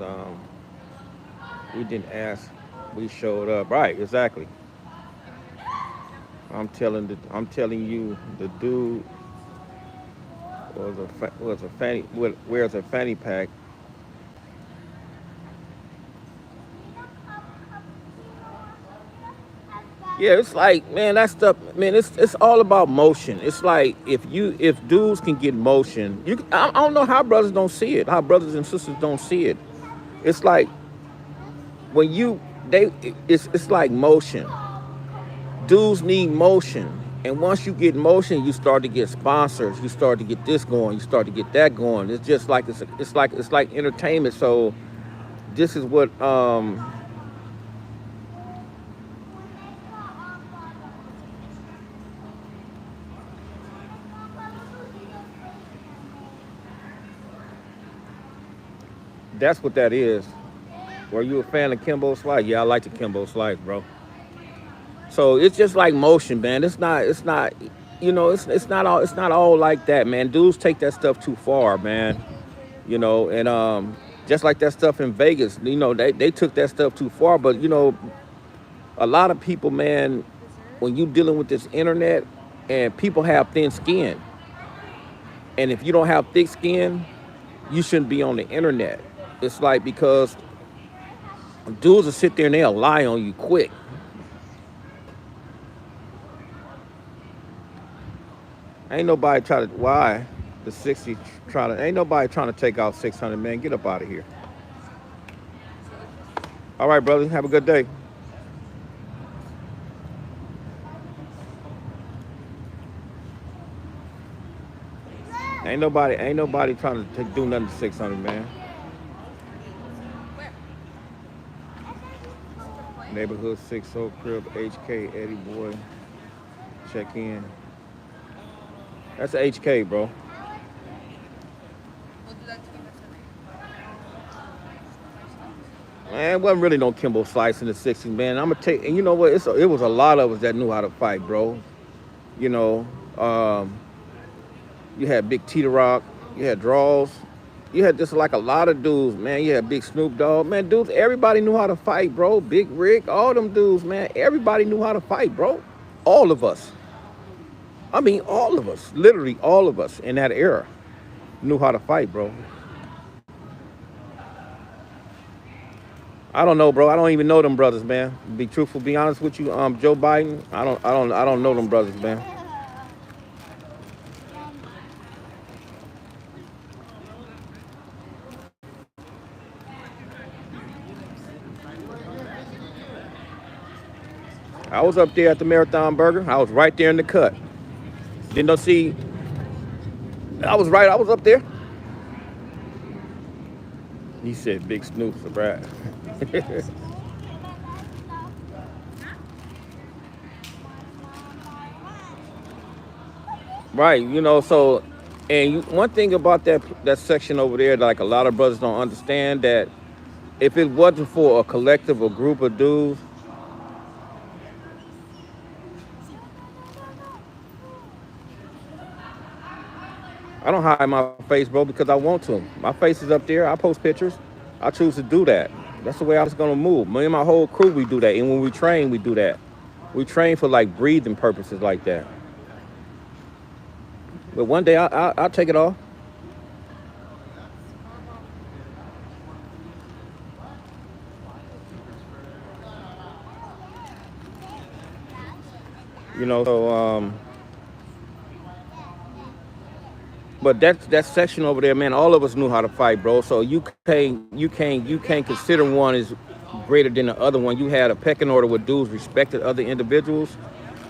we didn't ask, we showed up. Right, exactly. I'm telling you, the dude was a fanny wears a fanny pack. Yeah, it's like, man, that stuff, man. It's all about motion. It's like if dudes can get motion, I don't know how brothers don't see it. How brothers and sisters don't see it. It's like when you they it's like motion. Dudes need motion, and once you get motion, you start to get sponsors. You start to get this going. You start to get that going. It's just like it's like entertainment. So this is what that's what that is. Were you a fan of Kimbo Slice? Yeah, I like the Kimbo Slice, bro. So it's just like motion, man. It's not you know, it's not all like that, man. Dudes take that stuff too far, man. You know, and just like that stuff in Vegas, you know, they took that stuff too far. But you know, a lot of people, man, when you dealing with this internet and people have thin skin, and if you don't have thick skin, you shouldn't be on the internet. It's like because dudes will sit there and they'll lie on you quick. Ain't nobody try to why the 60 try to ain't nobody trying to take out 600, man. Get up out of here. All right, brother. Have a good day. Ain't nobody trying to do nothing to 600, man. Neighborhood 60 crib HK Eddie boy. Check in. That's HK, bro. Man, it wasn't really no Kimbo Slice in the 60s, man. I'm gonna take, and you know what? It was a lot of us that knew how to fight, bro. You know, you had Big Tita Rock, you had Draws, you had just like a lot of dudes, man. You had Big Snoop Dogg, man. Dudes, everybody knew how to fight, bro. Big Rick, all them dudes, man. Everybody knew how to fight, bro. All of us. I mean, all of us, literally all of us in that era knew how to fight, bro. I don't know, bro. I don't even know them brothers, man. Be truthful, be honest with you, Joe Biden. I don't know them brothers, man. I was up there at the Marathon Burger. I was right there in the cut. Didn't know see. I was right. I was up there. He said, "Big Snoop's a brat." Right. You know. So, and one thing about that section over there, like a lot of brothers don't understand that if it wasn't for a collective or group of dudes, I don't hide my face, bro, because I want to. My face is up there. I post pictures. I choose to do that. That's the way I was gonna move. Me and my whole crew, we do that. And when we train, we do that. We train for like breathing purposes like that. But one day I'll take it off. So but that section over there, man, all of us knew how to fight, bro. So you can't consider one as greater than the other one. You had a pecking order with dudes respected other individuals,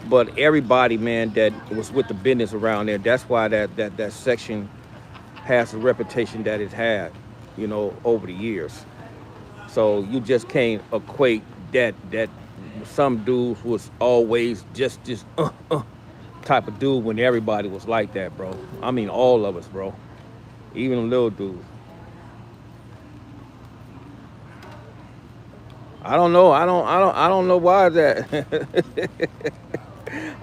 but everybody, man, that was with the business around there. That's why that section has the reputation that it had, over the years. So you just can't equate that some dudes was always just this type of dude when everybody was like that, bro. I mean, all of us, bro. Even the little dudes. I don't know. I don't know why that.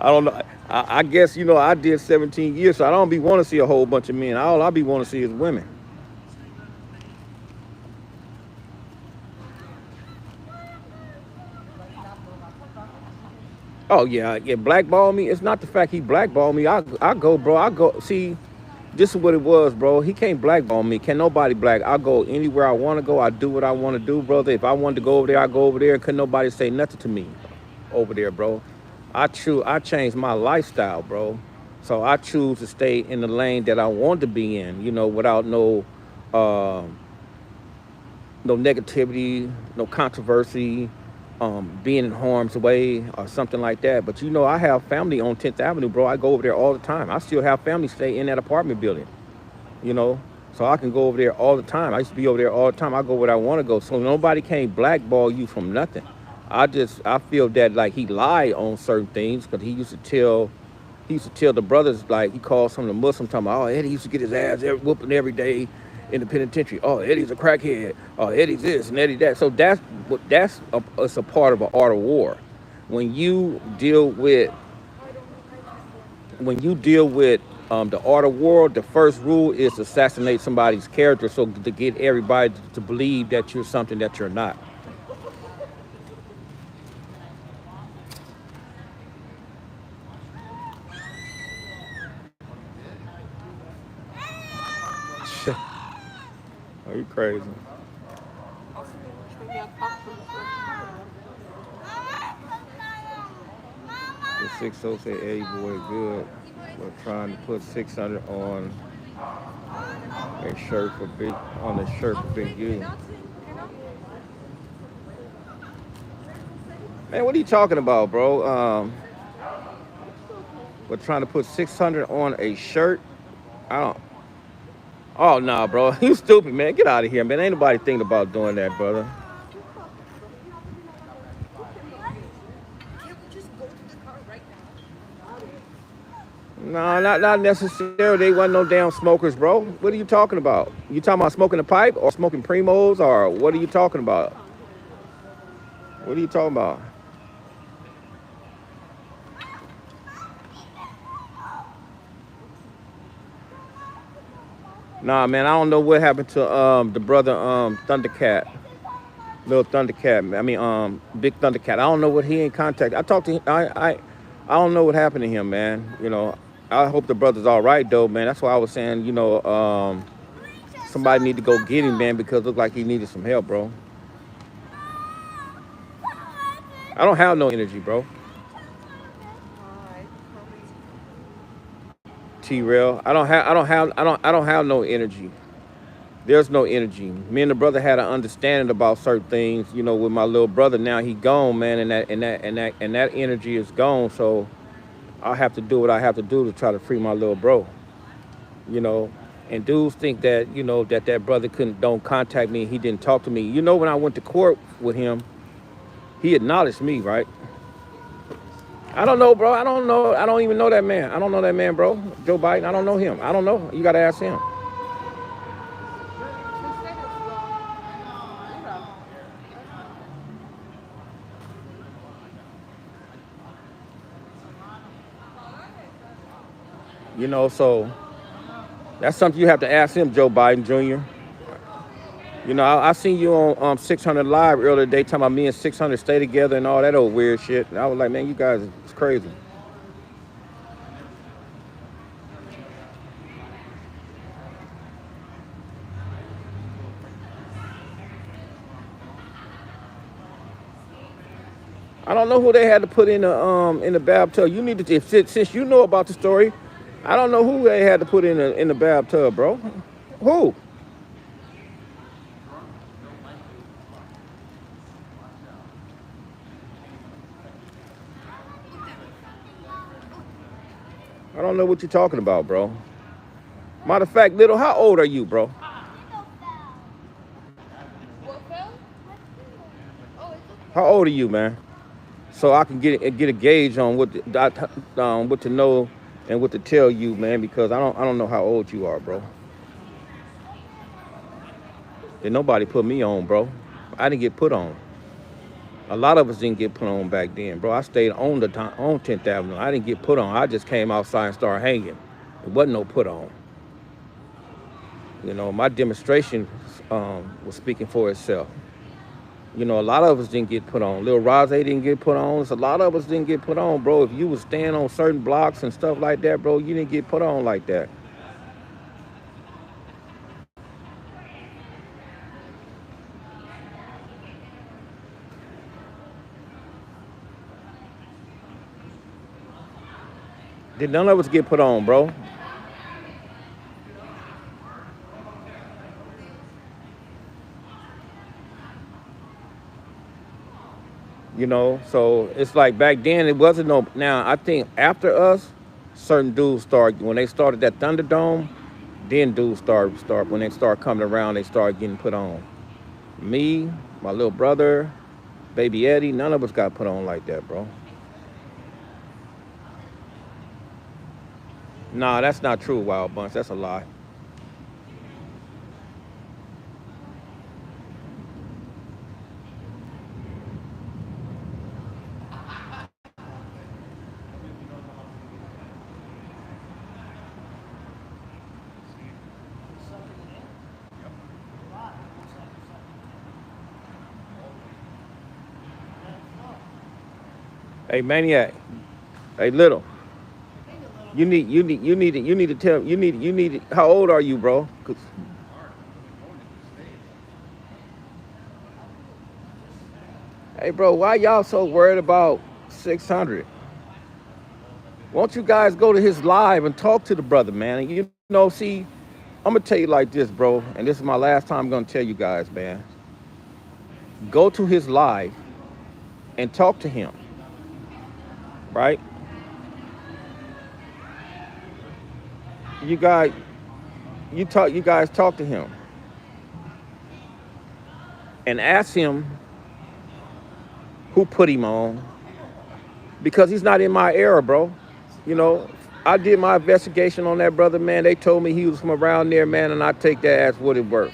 I don't know. I guess I did 17 years, so I don't be want to see a whole bunch of men. All I be want to see is women. Oh yeah, yeah. Blackball me. It's not the fact he blackballed me. I go, bro. I go. See, this is what it was, bro. He can't blackball me. Can nobody black? I go anywhere I want to go. I do what I want to do, brother. If I wanted to go over there, I go over there. Couldn't nobody say nothing to me over there, bro. I changed my lifestyle, bro. So I choose to stay in the lane that I want to be in, without uh, no negativity, no controversy, being in harm's way or something like that. But I have family on 10th Avenue, bro. I go over there all the time. I still have family stay in that apartment building, you know. So I can go over there all the time. I used to be over there all the time. I go where I want to go. So nobody can blackball you from nothing. I feel that like he lied on certain things because he used to tell the brothers, like he called some of the Muslims talking about, oh, Eddie used to get his ass whooping every day in the penitentiary. Oh, Eddie's a crackhead. Oh, Eddie's this and Eddie that. So it's a part of an art of war. When you deal with the art of war, the first rule is to assassinate somebody's character, so to get everybody to believe that you're something that you're not. Are you crazy? The 60 say Eddie boy good. We're trying to put 600 a shirt for big on the shirt for Big U. Man, what are you talking about, bro? We're trying to put 600 on a shirt. I don't. Oh no, nah, bro. You stupid, man. Get out of here, man. Ain't nobody thinking about doing that, brother. No, not necessarily. They wasn't no damn smokers, bro. What are you talking about? You talking about smoking a pipe or smoking primos or what are you talking about? What are you talking about? Nah, man, I don't know what happened to the brother Thundercat, little Thundercat. I mean Big Thundercat. I don't know what he in contact. I talked to him. I don't know what happened to him, man. I hope the brother's all right though, man. That's why I was saying, somebody need to go get him, man, because it looked like he needed some help, bro. I don't have no energy, bro. T-Rail. I don't have no energy. There's no energy. Me and the brother had an understanding about certain things, with my little brother. Now he gone, man, and that energy is gone. So I have to do what I have to do to try to free my little bro. You know. And dudes think that, that brother couldn't don't contact me. He didn't talk to me. When I went to court with him, he acknowledged me, right? I don't know, bro. I don't know. I don't even know that man. I don't know that man, bro. Joe Biden. I don't know him. I don't know. You got to ask him. So that's something you have to ask him, Joe Biden Jr. I seen you on 600 Live earlier today talking about me and 600 stay together and all that old weird shit. And I was like, man, you guys, it's crazy. I don't know who they had to put in the bathtub. You need to if, since you know about the story. I don't know who they had to put in the bathtub, bro. Who? I don't know what you're talking about, bro. Matter of fact, little, how old are you, bro? What fell? Oh, it's How old are you, man? So I can get a gauge on what to know and what to tell you, man, because I don't know how old you are, bro. And nobody put me on, bro. I didn't get put on. A lot of us didn't get put on back then, bro. I stayed on on 10th Avenue. I didn't get put on. I just came outside and started hanging. It wasn't no put on. You know, my demonstration was speaking for itself. You know, a lot of us didn't get put on. Lil Rose didn't get put on. So a lot of us didn't get put on, bro. If you was staying on certain blocks and stuff like that, bro, you didn't get put on like that. Did none of us get put on, bro? You know, so it's like back then it wasn't no. Now I think after us, certain dudes start when they started that Thunderdome, then dudes start when they start coming around, they start getting put on. Me, my little brother, baby Eddie, none of us got put on like that, bro. Nah, that's not true, Wild Bunch. That's a lie. Hey, maniac. Hey, little. You need to tell you need how old are you, bro? 'Cause- hey, bro, why y'all so worried about 600? Won't you guys go to his live and talk to the brother, man? And you know, see, I'm gonna tell you like this, bro, and this is my last time I'm gonna tell you guys, man. Go to his live and talk to him, right? You guys, you guys talk to him and ask him who put him on because he's not in my era, bro. You know, I did my investigation on that brother, man. They told me he was from around there, man, and I take that as what it worth.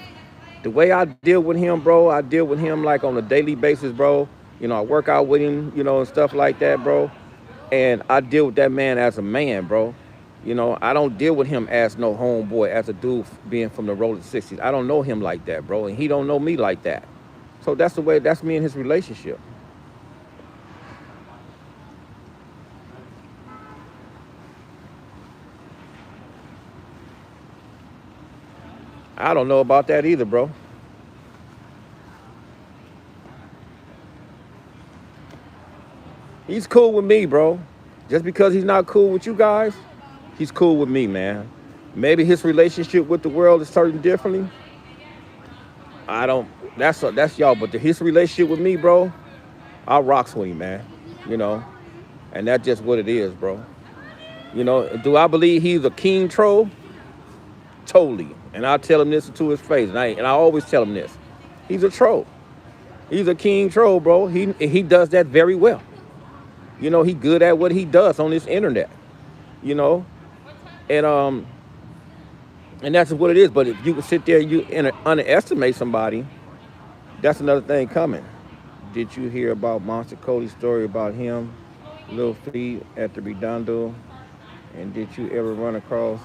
The way I deal with him, bro, I deal with him like on a daily basis, bro. You know, I work out with him, you know, and stuff like that, bro. And I deal with that man as a man, bro. You know, I don't deal with him as no homeboy, as a dude being from the rolling 60s. I don't know him like that, bro, and he don't know me like that. So that's the way, that's me and his relationship. I don't know about that either, bro. He's cool with me, bro. Just because he's not cool with you guys, he's cool with me, man. Maybe his relationship with the world is certain differently. I don't. That's y'all. But his relationship with me, bro, I rocks with him, man. You know, and that's just what it is, bro. You know, do I believe he's a king troll? Totally. And I tell him this to his face, and I always tell him this. He's a troll. He's a king troll, bro. He does that very well. You know, he good at what he does on this internet. You know, and and that's what it is. But if you can sit there, you underestimate somebody, that's another thing coming. Did you hear about Monster Cody's story about him, Lil Feet at the Redondo? And did you ever run across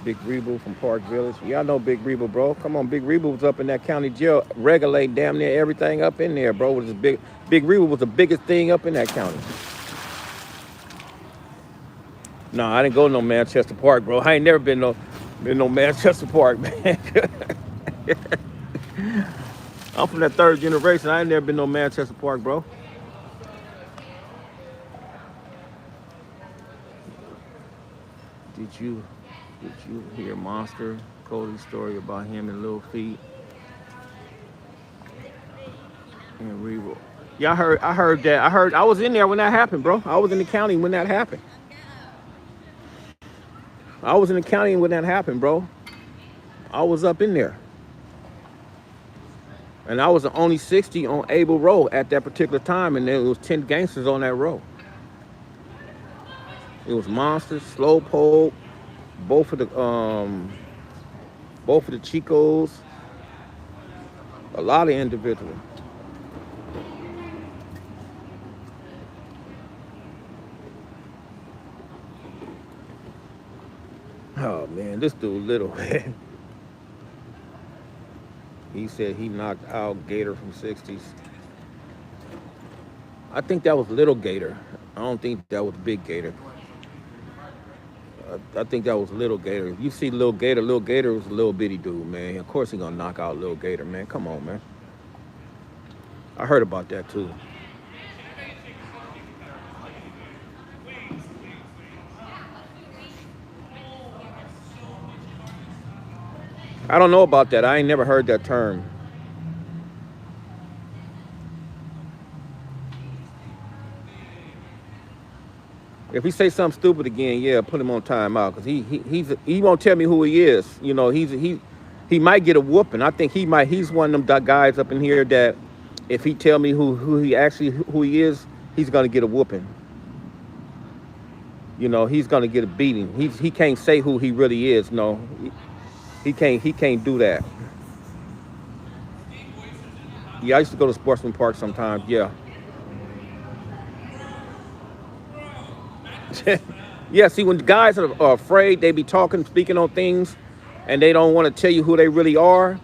Big Rebo from Park Village? Y'all know Big Rebo, bro. Come on, Big Rebo was up in that county jail, regulating damn near everything up in there, bro. Was Big Rebo was the biggest thing up in that county. No, I didn't go to no Manchester Park, bro. I ain't never been no Manchester Park, man. I'm from that third generation. I ain't never been no Manchester Park, bro. Did you hear Monster Cody's story about him and Lil Feet and Reroll? Yeah, I heard that. I was in there when that happened, bro. I was in the county when that happened. I was in the county when that happened, bro. I was up in there. And I was the only 60 on Able Road at that particular time, and there was 10 gangsters on that road. It was Monsters, Slowpoke, both of the Chicos, a lot of individuals. Oh man, this dude little. He said he knocked out Gator from 60s. I think that was Little Gator. I don't think that was Big Gator. I think that was Little Gator. If you see Little Gator was a little bitty dude, man. Of course he gonna knock out Little Gator, man. Come on, man. I heard about that too. I don't know about that. I ain't never heard that term. If he say something stupid again, yeah, put him on timeout because he won't tell me who he is. You know, he might get a whooping. I think he's one of them guys up in here that if he tell me who he is, he's gonna get a whooping. You know, he's gonna get a beating. He can't say who he really is. No, he can't do that. Yeah, I used to go to Sportsman Park sometimes. Yeah. Yeah, see, when guys are afraid, they be speaking on things, and they don't want to tell you who they really are,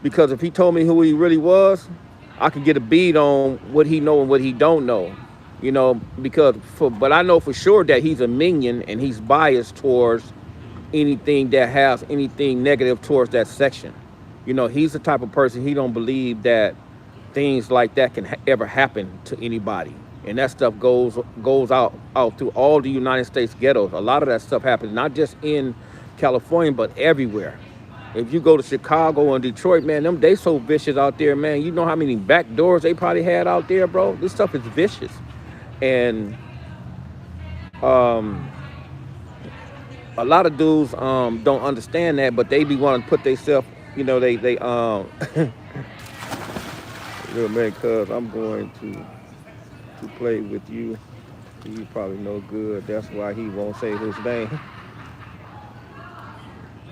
because if he told me who he really was, I could get a beat on what he know and what he don't know, you know, but I know for sure that he's a minion and he's biased towards anything that has anything negative towards that section. You know, he's the type of person, he don't believe that things like that can ever happen to anybody. And that stuff goes out through all the United States ghettos. A lot of that stuff happens not just in California, but everywhere. If you go to Chicago and Detroit, man, they so vicious out there, man. You know how many back doors they probably had out there, bro? This stuff is vicious. And a lot of dudes don't understand that, but they be wanting to put themselves, you know, they real man, cuz I'm going to play with you. You probably no good. That's why he won't say his name.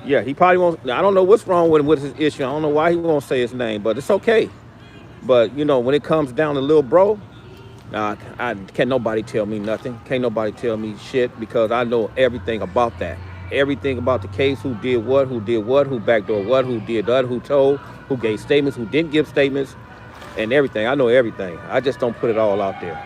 Yeah, he probably won't. I don't know what's wrong with his issue. I don't know why he won't say his name, but it's okay. But you know, when it comes down to little bro, can't nobody tell me nothing. Can't nobody tell me shit, because I know everything about that. Everything about the case, who did what, who backdoored what, who did that, who told, who gave statements, who didn't give statements, and everything. I know everything. I just don't put it all out there.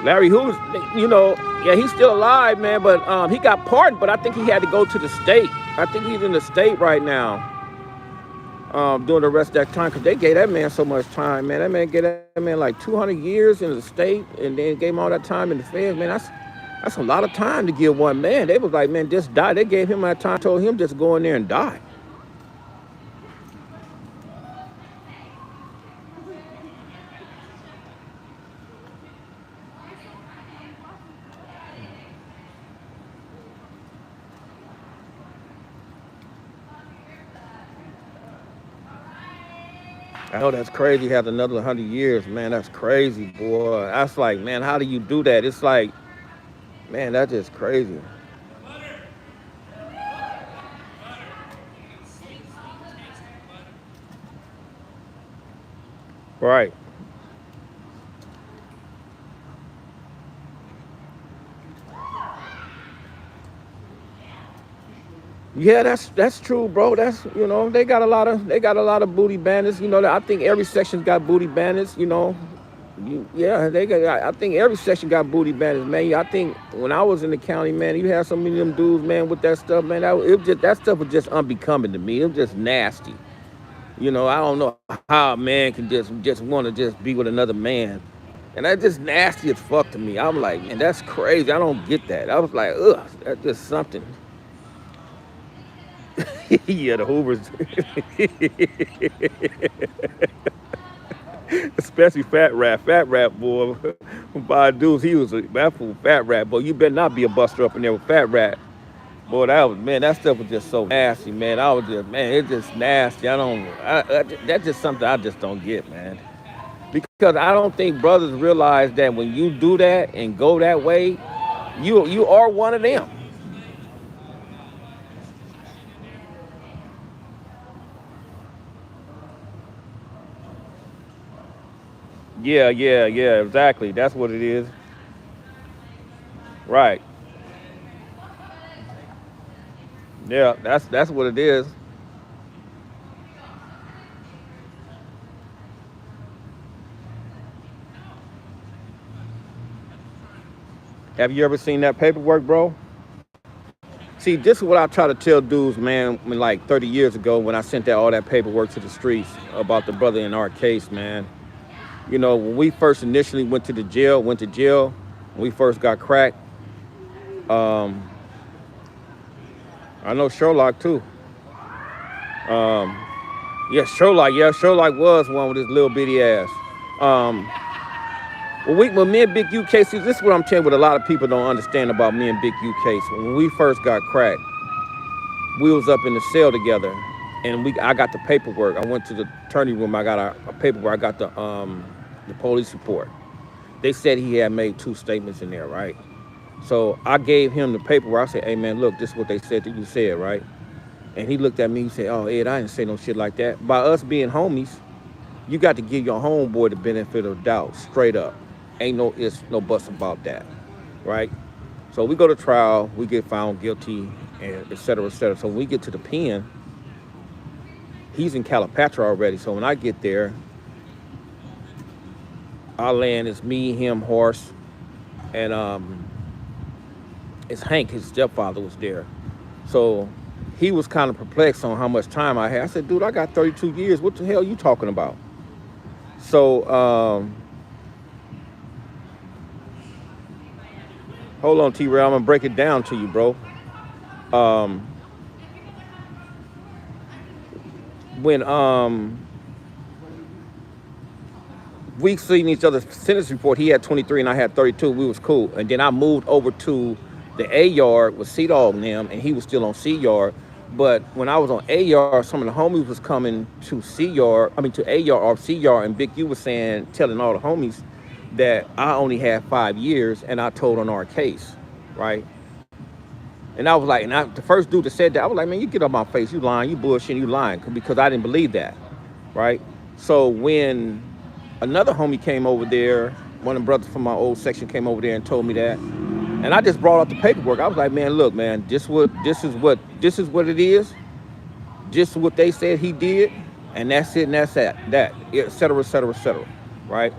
Larry Hoover's, you know, yeah, he's still alive, man, but he got pardoned, but I think he had to go to the state. I think he's in the state right now, doing the rest of that time, because they gave that man so much time, man. That man gave that man like 200 years in the state, and then gave him all that time in the feds, man. That's a lot of time to give one man. They was like, man, just die. They gave him that time, told him just go in there and die. I know that's crazy. He has another 100 years, man. That's crazy, boy. That's like, man, how do you do that? It's like, man, that's just crazy. Right. Yeah, that's true, bro. That's, you know, they got a lot of booty bandits. You know, I think every section's got booty bandits. You know, I think every section got booty bandits, man. I think when I was in the county, man, you had so many of them dudes, man, with that stuff, man. That stuff was just unbecoming to me. It was just nasty. You know, I don't know how a man can just want to just be with another man. And that's just nasty as fuck to me. I'm like, man, that's crazy. I don't get that. I was like, ugh, that's just something. Yeah, the Hoovers, especially Fat Rat. Fat Rat, boy, by dudes, he was a that fool, Fat Rat. Boy, you better not be a buster up in there with Fat Rat. Boy, that was, man, that stuff was just so nasty, man. I was just, man, it's just nasty. That's just something I just don't get, man. Because I don't think brothers realize that when you do that and go that way, you are one of them. Yeah, yeah, yeah, exactly. That's what it is. Right. Yeah, that's what it is. Have you ever seen that paperwork, bro? See, this is what I try to tell dudes, man, when like 30 years ago when I sent that all that paperwork to the streets about the brother in our case, man. You know, when we first initially went to jail, when we first got cracked, um, I know Sherlock too. Um, yeah, Sherlock was one with his little bitty ass. Um, when me and Big U case, this is what I'm telling you what a lot of people don't understand about me and Big U case. When we first got cracked, we was up in the cell together, and I got the paperwork. I went to the attorney room. I got a paperwork. I got the police report. They said he had made two statements in there, right? So I gave him the paperwork. I said, "Hey man, look, this is what they said that you said, right?" And he looked at me. He said, "Oh Ed, I didn't say no shit like that." By us being homies, you got to give your homeboy the benefit of the doubt, straight up. Ain't no ifs, no buts about that, right? So we go to trial, we get found guilty, and et cetera, et cetera. So when we get to the pen, he's in Calipatra already. So when I get there, our land is me, him, Horse, and it's Hank, his stepfather was there. So he was kind of perplexed on how much time I had. I said, dude, I got 32 years. What the hell are you talking about? So hold on, T-Rail. I'm gonna break it down to you, bro. Um, when we seen each other's sentence report, he had 23 and I had 32. We was cool, and then I moved over to the A yard with C Dog and them, and he was still on C yard. But when I was on A yard, some of the homies was coming to C yard. I mean to A yard or C yard, and Big U was saying, telling all the homies that I only had 5 years, and I told on our case, right? And I was like, the first dude that said that, I was like, man, you get up my face, you lying, you bullshit, you lying, because I didn't believe that, right? So when another homie came over there, one of the brothers from my old section came over there and told me that, and I just brought out the paperwork. I was like, man, look, man, this is what it is. This is what they said he did, and that's it, and that's that, et cetera, et cetera, et cetera, right?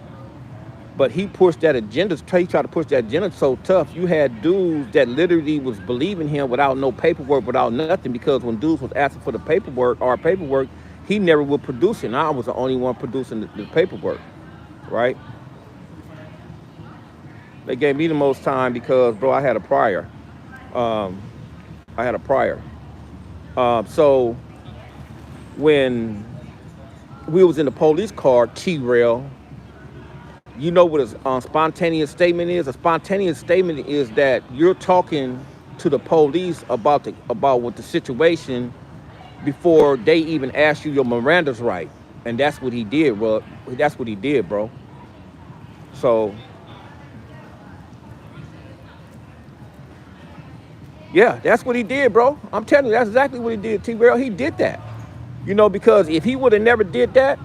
But he pushed that agenda. He tried to push that agenda so tough. You had dudes that literally was believing him without no paperwork, without nothing. Because when dudes was asking for the paperwork, our paperwork, he never would produce it. And I was the only one producing the paperwork, right? They gave me the most time because, bro, I had a prior. Um, I had a prior. So when we was in the police car, T-Rail, you know what a spontaneous statement is? A spontaneous statement is that you're talking to the police about what the situation before they even ask you your Miranda's right. And that's what he did, bro. That's what he did, bro. So yeah, that's what he did, bro. I'm telling you, that's exactly what he did, T-Rail. He did that. You know, because if he would have never did that,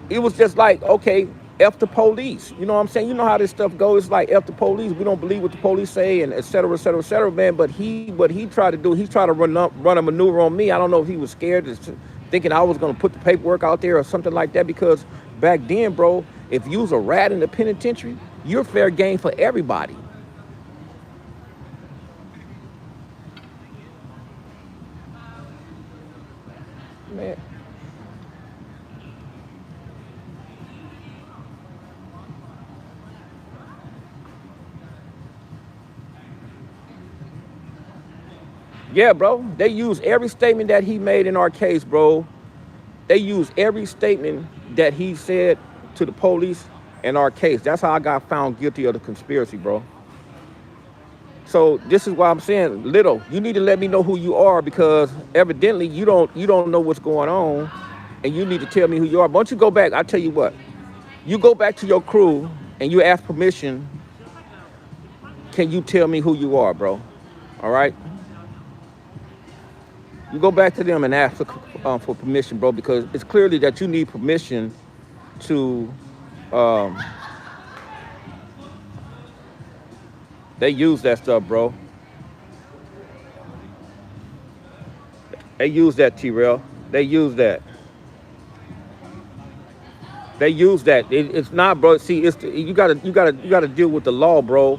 it was just like, okay, F the police. You know what I'm saying? You know how this stuff goes. It's like F the police. We don't believe what the police say, and et cetera, et cetera, et cetera, man. But what he tried to do, he tried to run a maneuver on me. I don't know if he was scared, thinking I was going to put the paperwork out there or something like that. Because back then, bro, if you was a rat in the penitentiary, you're fair game for everybody. Man. Yeah, bro. They use every statement that he made in our case, bro. They use every statement that he said to the police in our case. That's how I got found guilty of the conspiracy, bro. So this is why I'm saying, Little, you need to let me know who you are because evidently you don't know what's going on, and you need to tell me who you are. But once you go back, I tell you what, you go back to your crew and you ask permission. Can you tell me who you are, bro? All right. You go back to them and ask for permission, bro, because it's clearly that you need permission to. Um, they use that stuff, bro. They use that, T-Rail. They use that. They use that. It's not, bro. See, you gotta deal with the law, bro.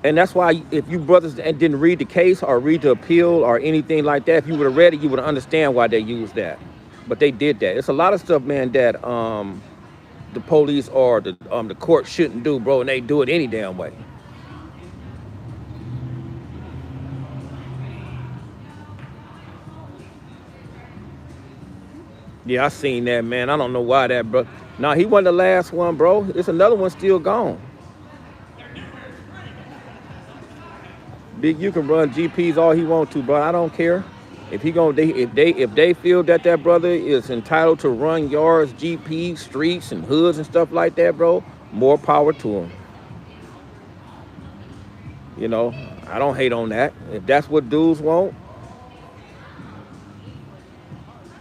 And that's why if you brothers didn't read the case or read the appeal or anything like that, if you would have read it, you would understand why they used that. But they did that. It's a lot of stuff, man, that the police or the court shouldn't do, bro, and they do it any damn way. Yeah, I seen that, man. I don't know why that, bro. Nah, he wasn't the last one, bro. It's another one still gone. Big, you can run GPs all he want to, bro. I don't care. If he gonna, if they feel that that brother is entitled to run yards, GPs, streets, and hoods and stuff like that, bro, more power to him. You know, I don't hate on that. If that's what dudes want,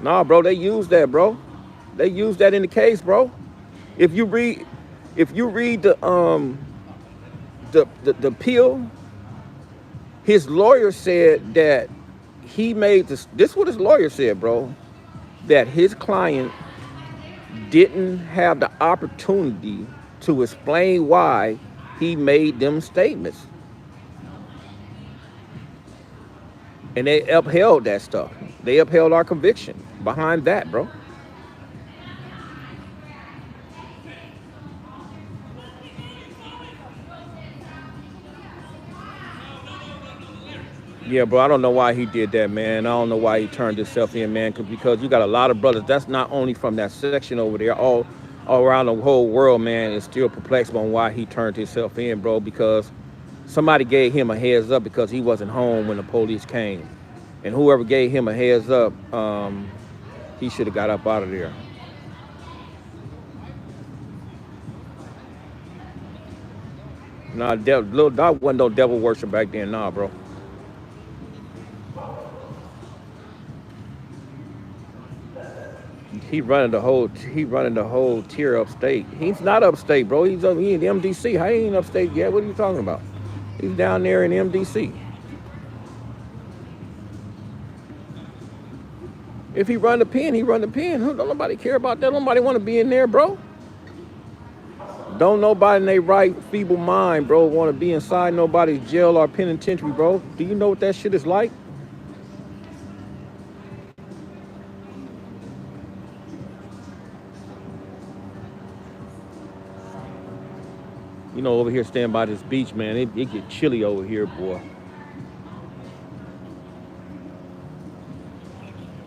nah, bro, they use that, bro. They use that in the case, bro. If you read, if you read the appeal, his lawyer said that he made this. This is what his lawyer said, bro. That his client didn't have the opportunity to explain why he made them statements, and they upheld that stuff. They upheld our conviction behind that, bro. Yeah, bro, I don't know why he did that, man. I don't know why he turned himself in, man, because you got a lot of brothers. That's not only from that section over there, all around the whole world, man, is still perplexed on why he turned himself in, bro, because somebody gave him a heads up because he wasn't home when the police came. And whoever gave him a heads up, he should have got up out of there. Nah, little dog wasn't no devil worship back then, nah, bro. He running the whole tier upstate. He's not upstate, bro. He in MDC. How he ain't upstate yet? What are you talking about? He's down there in MDC. If he run the pen, he run the pen. Don't nobody care about that. Nobody want to be in there, bro. Don't nobody in their right feeble mind, bro, want to be inside nobody's jail or penitentiary, bro. Do you know what that shit is like? You know, over here staying by this beach, man, it get chilly over here, boy.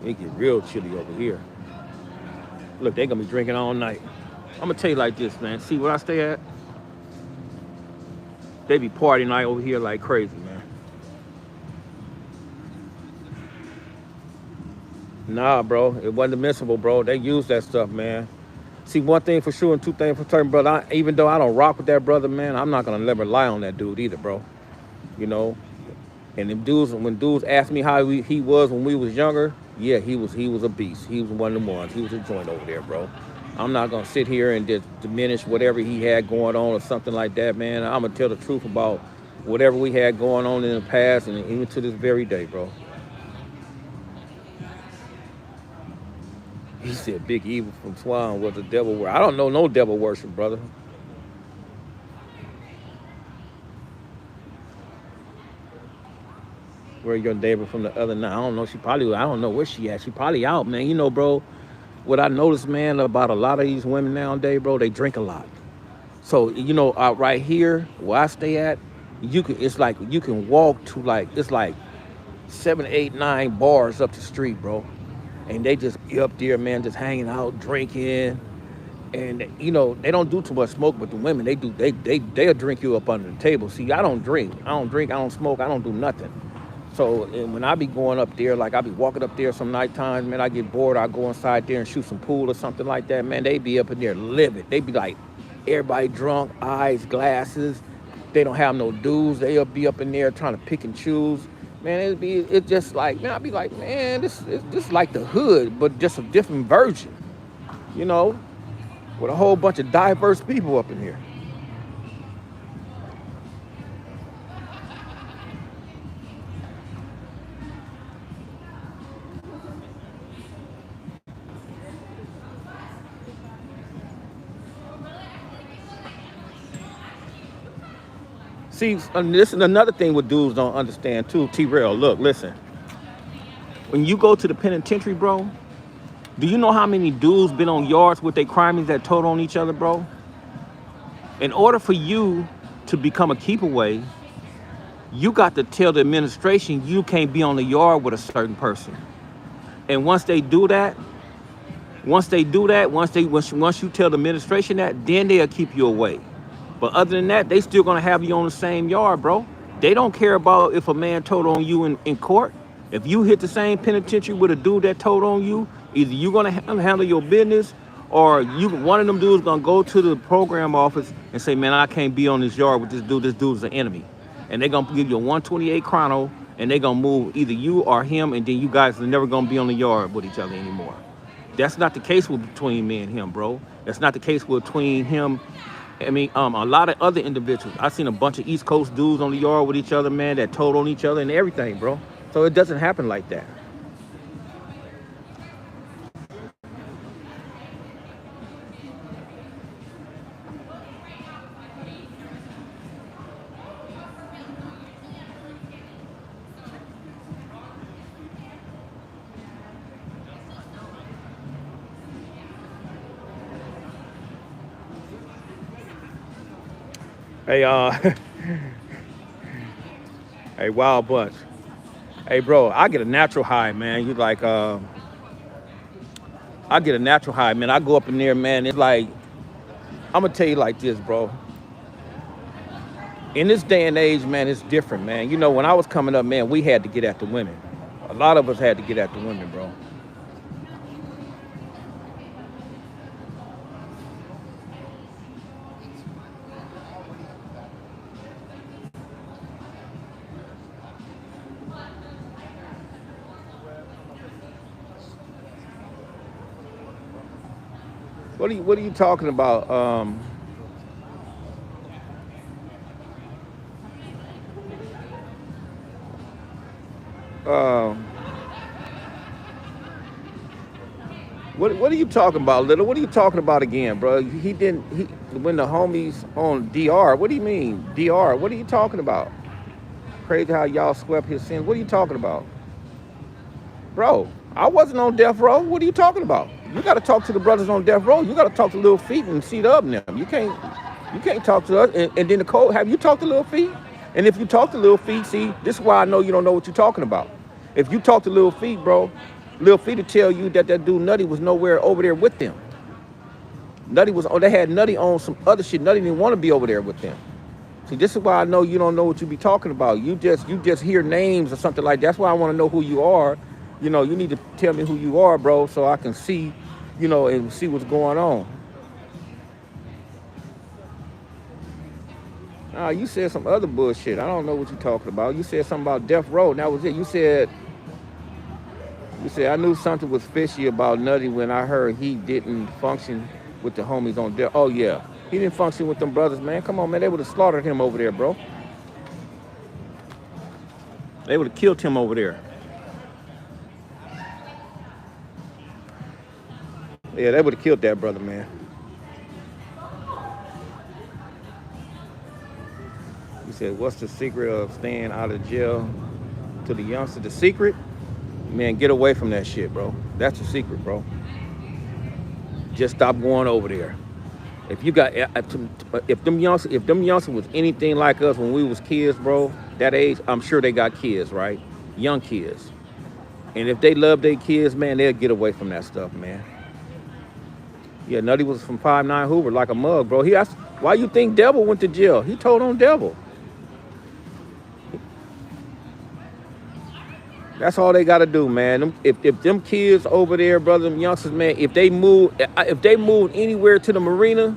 It get real chilly over here. Look, they gonna be drinking all night. I'm gonna tell you like this, man. See where I stay at? They be party night over here like crazy, man. Nah, bro, it wasn't admissible, bro. They use that stuff, man. See, one thing for sure and two things for certain, brother. Even though I don't rock with that brother, man, I'm not gonna never lie on that dude either, bro. You know. And when dudes asked me how he was when we was younger, yeah, he was a beast. He was one of them ones. He was a joint over there, bro. I'm not gonna sit here and just diminish whatever he had going on or something like that, man. I'm gonna tell the truth about whatever we had going on in the past and even to this very day, bro. He said Big Evil from Swan was a devil worship. I don't know no devil worship, brother. Where your neighbor from the other night? I don't know. She probably, I don't know where she at. She probably out, man. You know, bro. What I noticed, man, about a lot of these women nowadays, bro, they drink a lot. So you know, out right here where I stay at, you can. It's like you can walk to like it's like 7, 8, 9 bars up the street, bro, and they just be up there, man, just hanging out, drinking, and you know they don't do too much smoke, but the women they do. They'll drink you up under the table. See, I don't drink. I don't drink. I don't smoke. I don't do nothing. So and when I be going up there, like I be walking up there some night times, man, I get bored. I go inside there and shoot some pool or something like that, man. They be up in there livid. They be like, everybody drunk, eyes, glasses. They don't have no dues. They'll be up in there trying to pick and choose. Man, it's just like, man, I be like, man, this like the hood, but just a different version, you know, with a whole bunch of diverse people up in here. See, and this is another thing what dudes don't understand too. T-Rail, look, listen. When you go to the penitentiary, bro, do you know how many dudes been on yards with their crimies that told on each other, bro? In order for you to become a keep away, you got to tell the administration you can't be on the yard with a certain person. And once you tell the administration that, then they'll keep you away. But other than that, they still gonna have you on the same yard, bro. They don't care about if a man told on you in court. If you hit the same penitentiary with a dude that told on you, either you gonna handle your business, or one of them dudes gonna go to the program office and say, man, I can't be on this yard with this dude. This dude's an enemy, and they gonna give you a 128 chrono, and they gonna move either you or him, and then you guys are never gonna be on the yard with each other anymore. That's not the case between me and him, bro. That's not the case between him. I mean, a lot of other individuals. I seen a bunch of East Coast dudes on the yard with each other, man, that told on each other and everything, bro. So it doesn't happen like that. Hey, hey, Wild Bunch. Hey, bro, I get a natural high, man. I get a natural high, man. I go up in there, man. It's like, I'm gonna tell you like this, bro. In this day and age, man, it's different, man. You know, when I was coming up, man, we had to get at the women. A lot of us had to get at the women, bro. What are you talking about? Um, what are you talking about, Little? What are you talking about again, bro? He didn't. He when the homies on DR. What do you mean DR? What are you talking about? Crazy how y'all swept his sins. What are you talking about, bro? I wasn't on death row. What are you talking about? You got to talk to the brothers on death row. You got to talk to Little Feet and see up them. You can't talk to us. And then the code. Have you talked to Little Feet? And if you talk to Little Feet, see, this is why I know you don't know what you're talking about. If you talk to Little Feet, bro, Little Feet to tell you that dude Nutty was nowhere over there with them. Nutty was. Oh, they had Nutty on some other shit. Nutty didn't want to be over there with them. See, this is why I know you don't know what you be talking about. You just hear names or something like that. That's why I want to know who you are. You know, you need to tell me who you are, bro, so I can see, you know, and see what's going on. You said some other bullshit. I don't know what you're talking about. You said something about death row, and that was it. You said I knew something was fishy about Nutty when I heard he didn't function with the homies on death. Oh yeah, he didn't function with them brothers, man. Come on, man. They would have slaughtered him over there, bro. They would have killed him over there. Yeah, they would have killed that brother, man. He said, what's the secret of staying out of jail? to the youngsters, the secret, man, get away from that shit, bro. That's the secret, bro. Just stop going over there. If you got, if them youngsters was anything like us when we was kids, bro, that age, I'm sure they got kids, right? Young kids. And if they love their kids, man, they'll get away from that stuff, man. Yeah, Nutty was from 5'9" Hoover like a mug, bro. He asked, why you think Devil went to jail? He told on Devil. That's all they got to do, man. If them kids over there, brother, them youngsters, man, if they moved anywhere to the marina,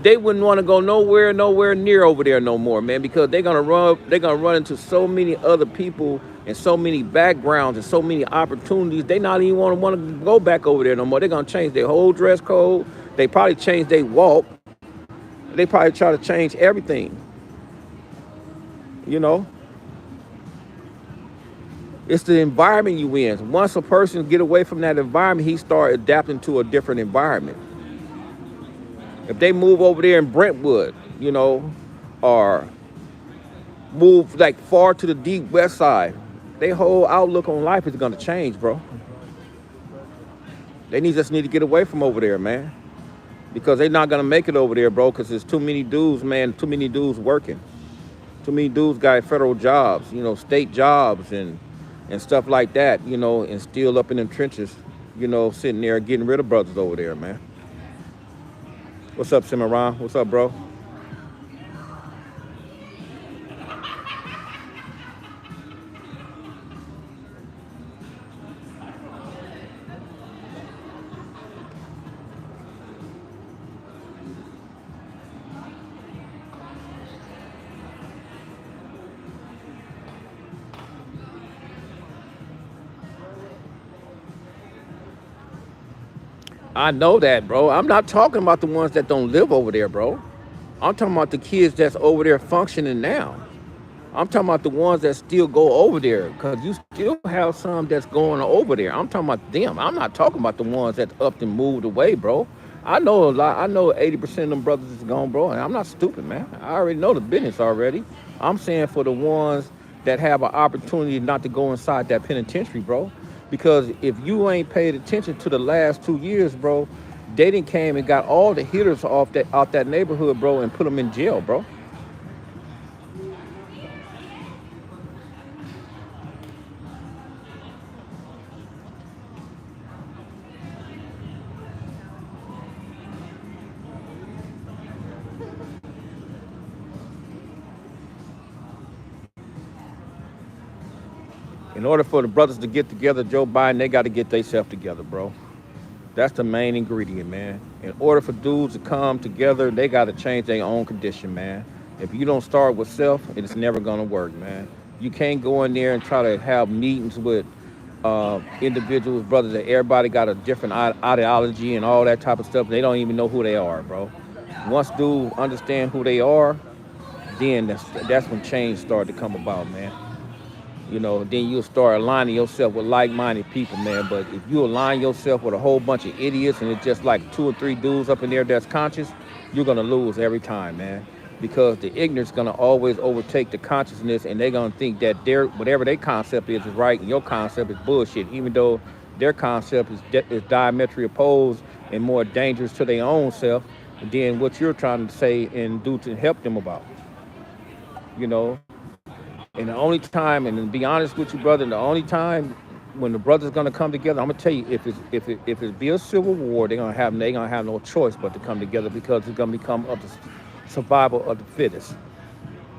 they wouldn't want to go nowhere near over there no more, man, because they're gonna run into so many other people and so many backgrounds and so many opportunities. They not even want to go back over there no more. They're gonna change their whole dress code. They probably change their walk. They probably try to change everything. You know, it's the environment you in. Once a person get away from that environment, he start adapting to a different environment. If they move over there in Brentwood, you know, or move like far to the deep west side, their whole outlook on life is gonna change, bro. They just need to get away from over there, man, because they're not gonna make it over there, bro. Because there's too many dudes, man. Too many dudes working. Too many dudes got federal jobs, you know, state jobs and stuff like that, you know, and still up in them trenches, you know, sitting there getting rid of brothers over there, man. What's up, Cimarron? What's up, bro? I know that, bro. I'm not talking about the ones that don't live over there, bro. I'm talking about the kids that's over there functioning now. I'm talking about the ones that still go over there, because you still have some that's going over there. I'm talking about them. I'm not talking about the ones that up and moved away, bro. I know a lot. I know 80% of them brothers is gone, bro. And I'm not stupid, man. I already know the business already. I'm saying for the ones that have an opportunity not to go inside that penitentiary, bro. Because if you ain't paid attention to the last 2 years, bro, they done came and got all the hitters off that neighborhood, bro, and put them in jail, bro. In order for the brothers to get together, Joe Biden, they got to get themselves together, bro. That's the main ingredient, man. In order for dudes to come together, they got to change their own condition, man. If you don't start with self, it's never going to work, man. You can't go in there and try to have meetings with individuals, brothers, that everybody got a different ideology and all that type of stuff. They don't even know who they are, bro. Once dudes understand who they are, then that's when change started to come about, man. You know, then you'll start aligning yourself with like-minded people, man. But if you align yourself with a whole bunch of idiots and it's just like 2 or 3 dudes up in there that's conscious, you're going to lose every time, man. Because the ignorance is going to always overtake the consciousness, and they're going to think that whatever their concept is right and your concept is bullshit, even though their concept is diametrically opposed and more dangerous to their own self than what you're trying to say and do to help them about, you know. And the only time, and to be honest with you, brother, the only time when the brothers gonna come together, I'm gonna tell you, if it be a civil war, they gonna have no choice but to come together, because it's gonna become of the survival of the fittest.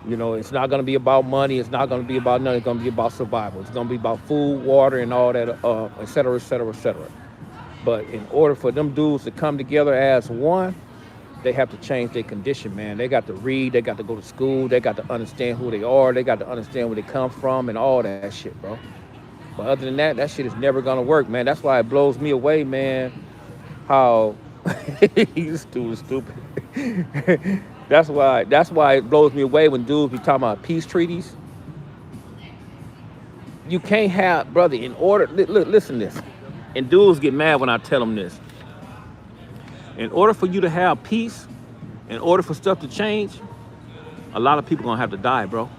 You know, it's not gonna be about money. It's not gonna be about nothing. It's gonna be about survival. It's gonna be about food, water, and all that, et cetera, et cetera, et cetera. But in order for them dudes to come together as one, they have to change their condition, man. They got to read, they got to go to school, they got to understand who they are, they got to understand where they come from and all that shit, bro. But other than that, that shit is never gonna work, man. That's why it blows me away, man, how you stupid. That's why it blows me away when dudes be talking about peace treaties. You can't have, brother, in order, listen to this. And dudes get mad when I tell them this. In order for you to have peace, in order for stuff to change, a lot of people gonna have to die, bro.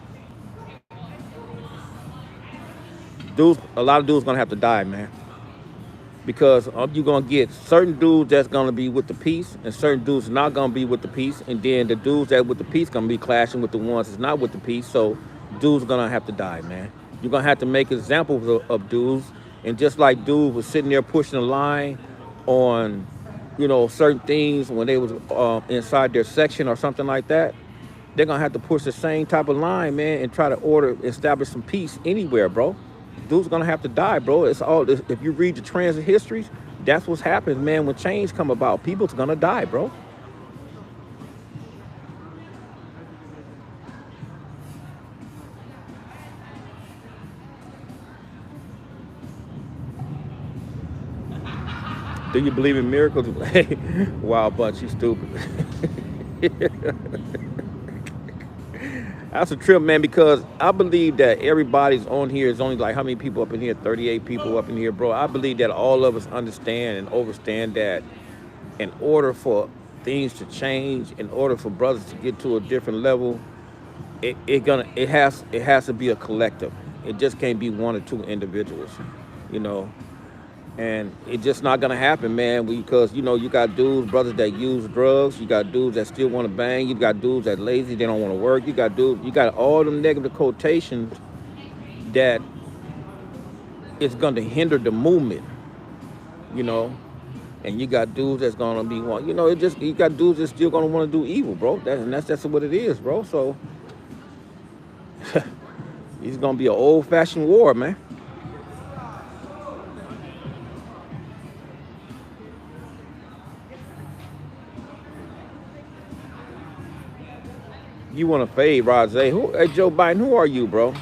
Dudes, a lot of dudes gonna have to die, man, because you're gonna get certain dudes that's gonna be with the peace, and certain dudes not gonna be with the peace, and then the dudes that with the peace gonna be clashing with the ones that's not with the peace. So dudes gonna have to die, man. You're gonna have to make examples of dudes, and just like dudes was sitting there pushing the line on, certain things when they was inside their section or something like that. They're gonna have to push the same type of line, man, and try to establish some peace anywhere, bro. Dudes gonna have to die, bro. It's all. If you read the transit histories, that's what's happens, man. When change come about, people's gonna die, bro. Do you believe in miracles? Hey, wild bunch, you stupid. That's a trip, man, because I believe that everybody's on here is only like how many people up in here? 38 people up in here, bro. I believe that all of us understand and understand that in order for things to change, in order for brothers to get to a different level, it has to be a collective. It just can't be one or two individuals, you know. And it's just not gonna happen, man. Because you got dudes, brothers that use drugs. You got dudes that still want to bang. You got dudes that lazy, they don't want to work. You got all them negative quotations that it's gonna hinder the movement, you know. And you got dudes that's gonna be you got dudes that's still gonna want to do evil, bro. That's just what it is, bro. So it's gonna be an old-fashioned war, man. You want to fade, Rose? Hey, Joe Biden? Who are you, bro?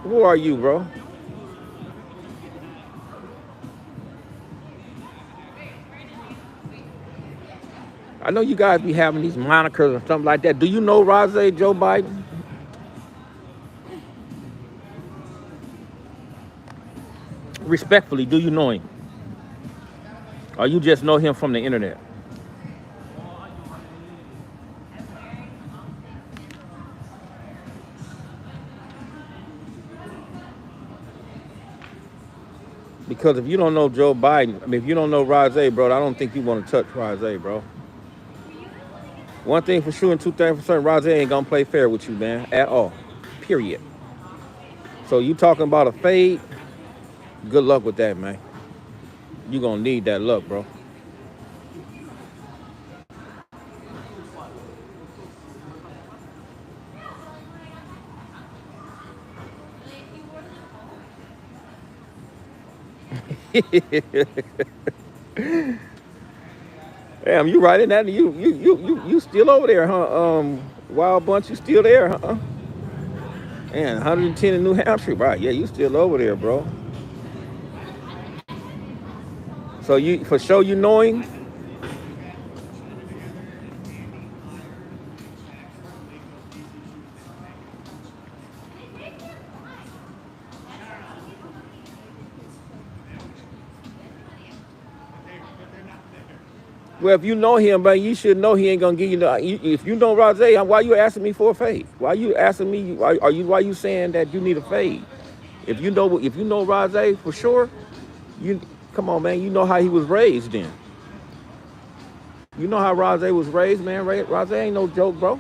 Who are you, bro? I know you guys be having these monikers and something like that. Do you know Rose Joe Biden? Respectfully, do you know him? Or you just know him from the internet? Because if you don't know Joe Biden, I mean, if you don't know Rose, bro, I don't think you want to touch Rose, bro. One thing for sure and two things for certain, Rose ain't gonna play fair with you, man, at all. Period. So you talking about a fade? Good luck with that, man. You gonna need that luck, bro. Damn, you right in that. You still over there, huh? Wild Bunch, you still there, huh? And 110 in New Hampshire, right? Yeah, you still over there, bro. So you for sure you know him. Well, if you know him, man, you should know he ain't gonna give you the. If you know Rose, why you asking me for a fade? Why you asking me? Why you saying that you need a fade? If you know Rose for sure, you come on, man. You know how he was raised. Then you know how Rose was raised, man. Rose ain't no joke, bro.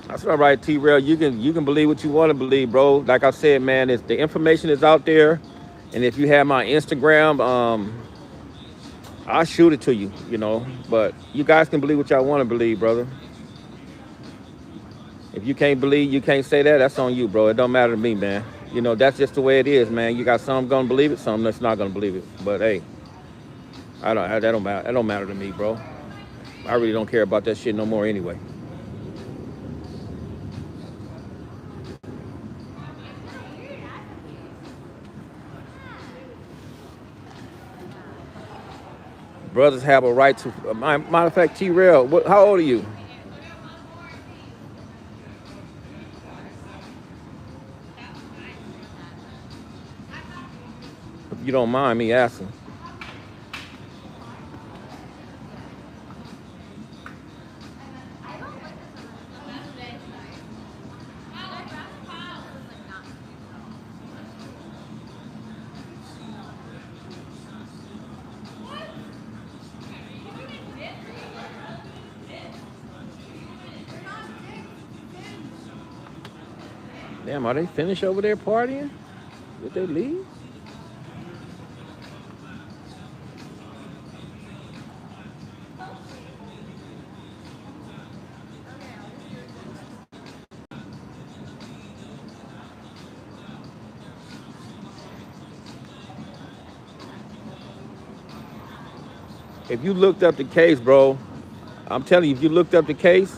That's all right, T-Rail. You can believe what you want to believe, bro. Like I said, man, the information is out there, and if you have my Instagram, I'll shoot it to you, But you guys can believe what y'all want to believe, brother. If you can't believe, you can't say that. That's on you, bro. It don't matter to me, man. That's just the way it is, man. You got some gonna believe it, some that's not gonna believe it. But hey, that don't matter. That don't matter to me, bro. I really don't care about that shit no more anyway. Brothers have a right to. Matter of fact, T-Rail, how old are you? You don't mind me asking. Damn, are they finished over there partying? Did they leave? If you looked up the case, bro, I'm telling you, if you looked up the case,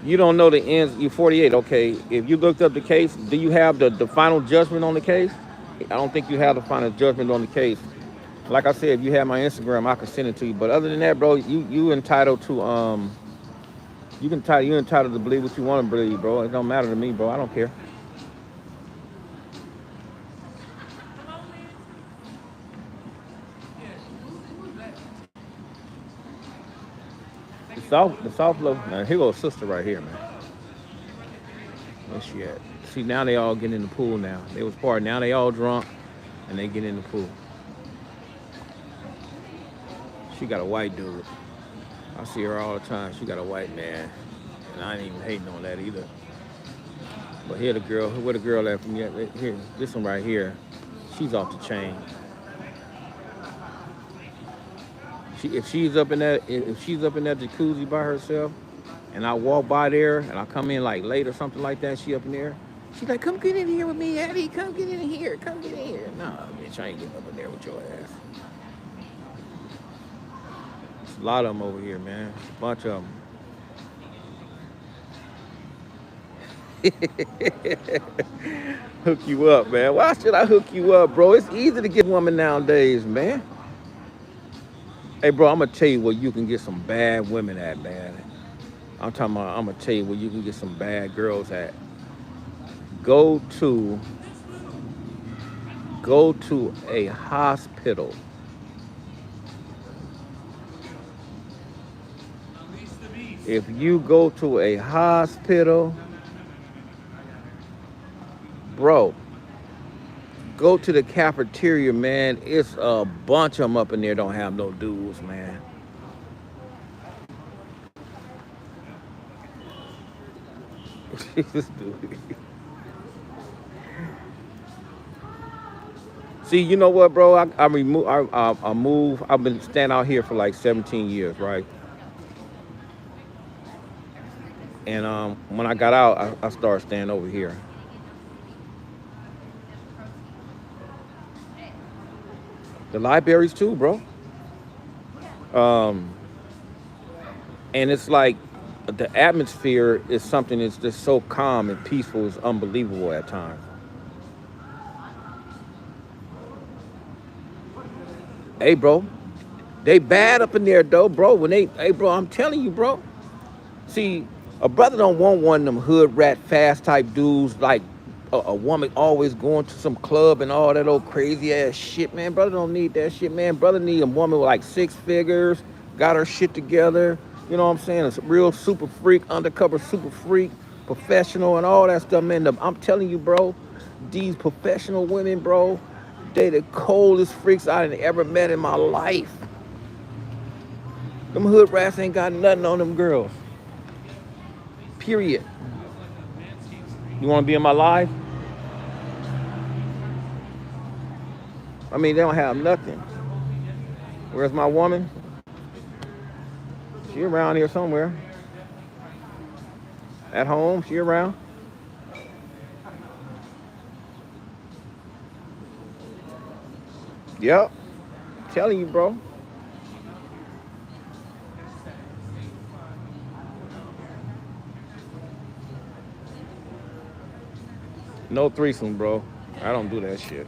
you don't know the ends. You're 48, okay. If you looked up the case, do you have the final judgment on the case? I don't think you have the final judgment on the case. Like I said, if you have my Instagram, I can send it to you. But other than that, bro, you entitled to you entitled to believe what you want to believe, bro. It don't matter to me, bro. I don't care. The soft low. Now here goes sister right here, man. Where's she at? See, now they all getting in the pool now. They was partying. Now they all drunk and they get in the pool. She got a white dude. I see her all the time. She got a white man. And I ain't even hating on that either. But here the girl, where the girl at from here, this one right here, she's off the chain. If she's up in that jacuzzi by herself, and I walk by there and I come in like late or something like that, she up in there, she's like, come get in here with me, Eddie, come get in here, come get in here. Nah, bitch, I ain't getting up in there with your ass. There's a lot of them over here, man. A bunch of them. Hook you up, man. Why should I hook you up, bro? It's easy to get a woman nowadays, man. Hey, bro, I'm gonna tell you where you can get some bad women at, man. I'm gonna tell you where you can get some bad girls at. Go to a hospital. If you go to a hospital, bro, go to the cafeteria, man. It's a bunch of them up in there don't have no dudes, man. This dude. See, you know what, bro? I move. I've been standing out here for like 17 years, right? And when I got out, I started staying over here. The libraries too, bro. And it's like the atmosphere is something that's just so calm and peaceful. It's unbelievable at times. Hey, bro, they bad up in there though, bro. Hey, bro, I'm telling you, bro. See, a brother don't want one of them hood rat fast type dudes like a woman always going to some club and all that old crazy ass shit, man. Brother don't need that shit, man. Brother need a woman with like 6 figures, got her shit together. You know what I'm saying? It's a real super freak, undercover super freak, professional and all that stuff, man. I'm telling you, bro, these professional women, bro, they the coldest freaks I ever met in my life. Them hood rats ain't got nothing on them girls. Period. You want to be in my life? I mean, they don't have nothing. Where's my woman? She around here somewhere. At home, she around. Yep. Telling you, bro. No threesome, bro. I don't do that shit.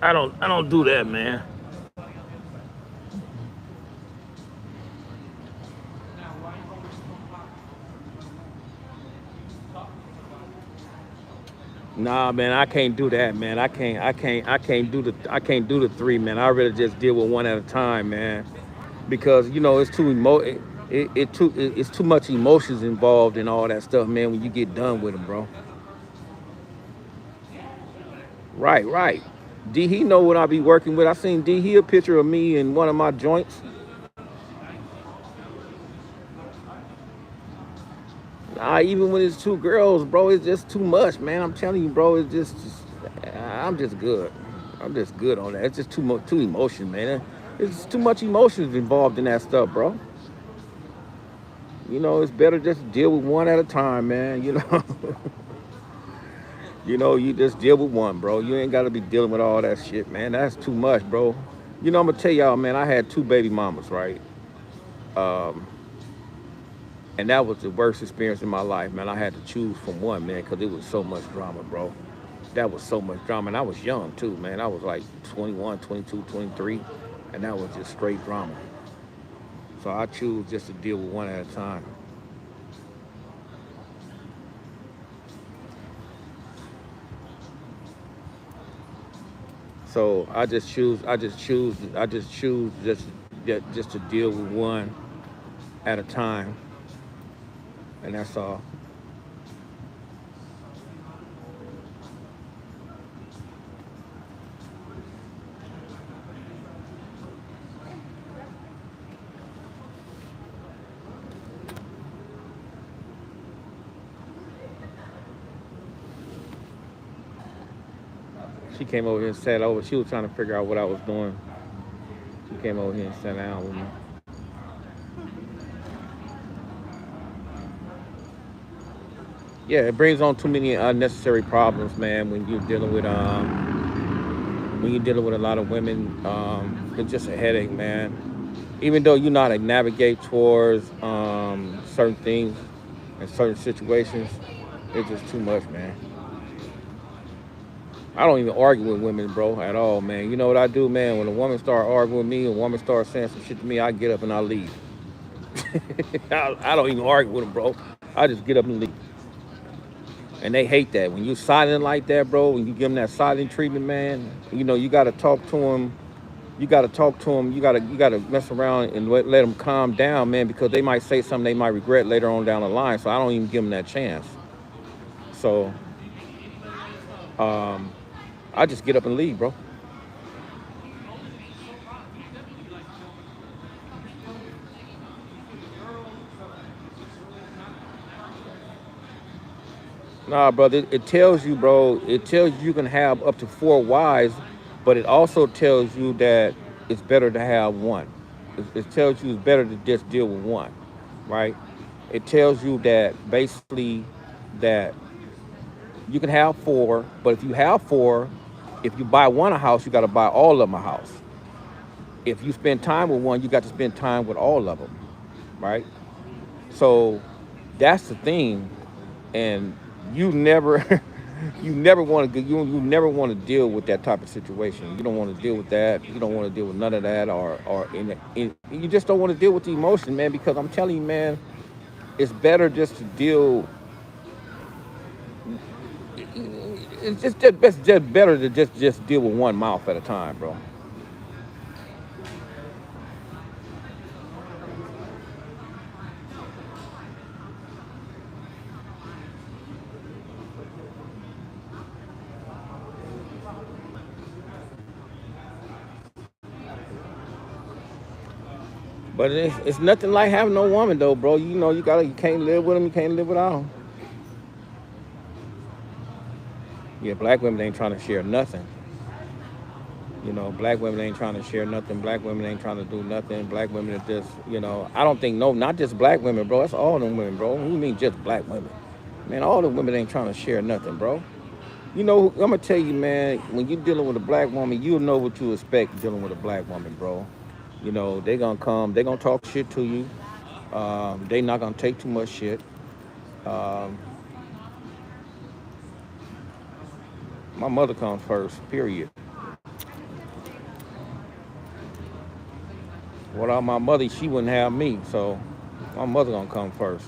I don't do that, man. Nah, man, I can't do that, man. I can't do the three, man. I rather just deal with one at a time, man. Because it's too it's too much emotions involved in all that stuff, man. When you get done with them, bro. Right, right. D, he know what I be working with. I seen D, he a picture of me in one of my joints. Nah, even when it's two girls, bro, it's just too much, man. I'm telling you, bro, it's I'm just good. I'm just good on that. It's just too emotion, man. It's too much emotions involved in that stuff, bro. It's better just to deal with one at a time, man. You just deal with one, bro. You ain't got to be dealing with all that shit, man. That's too much, bro. I'm gonna tell y'all, man. I had two baby mamas, right? Um, and that was the worst experience in my life, man. I had to choose from one, man, because it was so much drama, bro. That was so much drama, and I was young too, man. I was like 21, 22, 23, and that was just straight drama. So I choose just to deal with one at a time. So I just choose just to deal with one at a time, and that's all. She came over here and sat over. She was trying to figure out what I was doing. She came over here and sat down with me. Yeah, it brings on too many unnecessary problems, man. When you're dealing with a lot of women, it's just a headache, man. Even though you know how to navigate towards certain things and certain situations, it's just too much, man. I don't even argue with women, bro, at all, man. You know what I do, man? When a woman start arguing with me, a woman starts saying some shit to me, I get up and I leave. I don't even argue with them, bro. I just get up and leave. And they hate that. When you silent like that, bro, when you give them that silent treatment, man, you got to talk to them. You got to talk to them. You got to mess around and let them calm down, man, because they might say something they might regret later on down the line. So I don't even give them that chance. So um, I just get up and leave, bro. Nah, brother, it tells you, bro, it tells you can have up to four wives, but it also tells you that it's better to have one. It tells you it's better to just deal with one, right? It tells you that basically that you can have four, but if you have four, if you buy one a house, you got to buy all of them a house. If you spend time with one, you got to spend time with all of them, right? So that's the thing, and you never you never want to you never want to deal with that type of situation. You don't want to deal with that. You don't want to deal with none of that, you just don't want to deal with the emotion, man. Because I'm telling you, man, it's better just to deal. It's just better to just deal with one mouth at a time, bro. But it's nothing like having no woman though, bro. You can't live with them. You can't live without them. Yeah, black women ain't trying to share nothing. Black women ain't trying to share nothing. Black women ain't trying to do nothing. Black women are just, I don't think, no, not just black women, bro. That's all them women, bro. Who mean just black women? Man, all the women ain't trying to share nothing, bro. I'm gonna tell you, man, when you're dealing with a black woman, you'll know what you expect dealing with a black woman, bro. They gonna come, they gonna talk shit to you. They not gonna take too much shit. Um, my mother comes first, period. Without my mother, she wouldn't have me. So my mother gonna come first.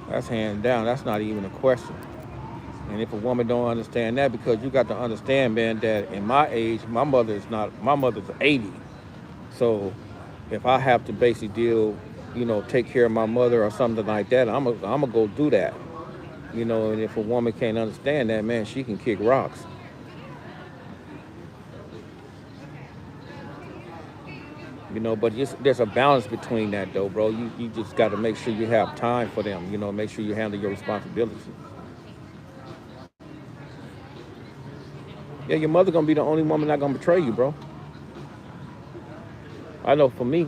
That's hands down. That's not even a question. And if a woman don't understand that, because you got to understand, man, that in my age, my mother's 80. So if I have to basically deal, take care of my mother or something like that, I'm gonna go do that. And if a woman can't understand that, man, she can kick rocks. But there's a balance between that, though, bro. You just got to make sure you have time for them. Make sure you handle your responsibilities. Yeah, your mother gonna be the only woman not gonna betray you, bro. I know for me.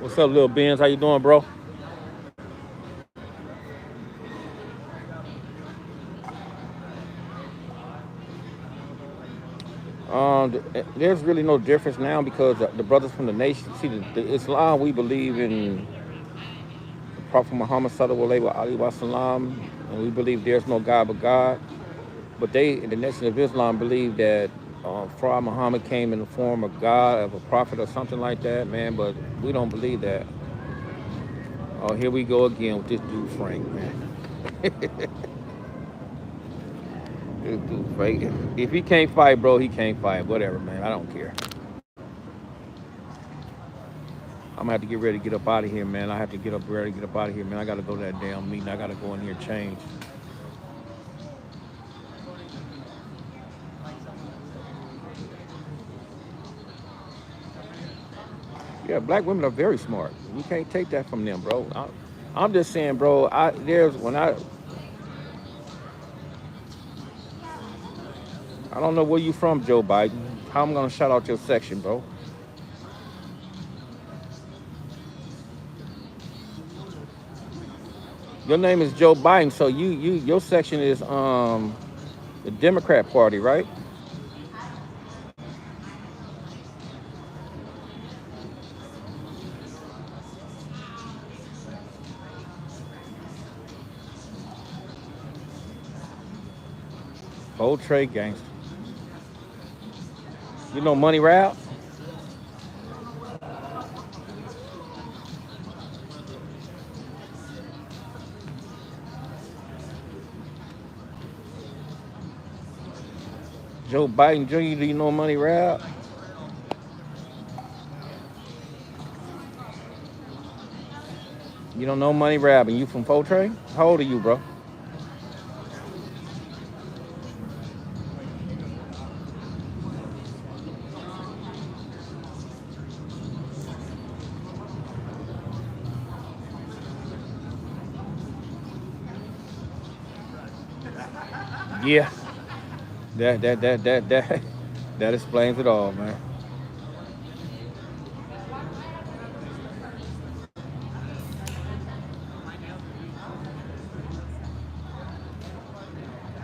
What's up, little Benz? How you doing, bro? There's really no difference now because the brothers from the nation, see, the Islam, we believe in the Prophet Muhammad sallallahu alaihi wasallam, and we believe there's no God but God. But they, in the nation of Islam, believe that Prophet Muhammad came in the form of God, of a prophet or something like that, man. But we don't believe that. Oh, here we go again with this dude Frank, man. This dude Frank. If he can't fight, bro, he can't fight. Whatever, man. I don't care. I'm gonna have to get ready to get up out of here, man. I have to get up ready to get up out of here, man. I gotta go to that damn meeting. I gotta go in here and change. Yeah, black women are very smart. You can't take that from them, bro. I'm just saying, bro. I don't know where you from, Joe Biden. How I'm gonna shout out your section, bro? Your name is Joe Biden, so your section is the Democrat Party, right? Old trade gangster. You know Money Rap? Joe Biden Jr., do you know Money Rap? You don't know Money Rap and you from Fortray? How old are you, bro? Yeah. That that explains it all, man.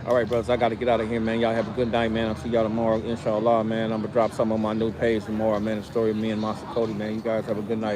All right, brothers, I got to get out of here, man. Y'all have a good night, man. I'll see y'all tomorrow, inshallah, man. I'm going to drop some on my new page tomorrow, man. The story of me and Master Cody, man. You guys have a good night.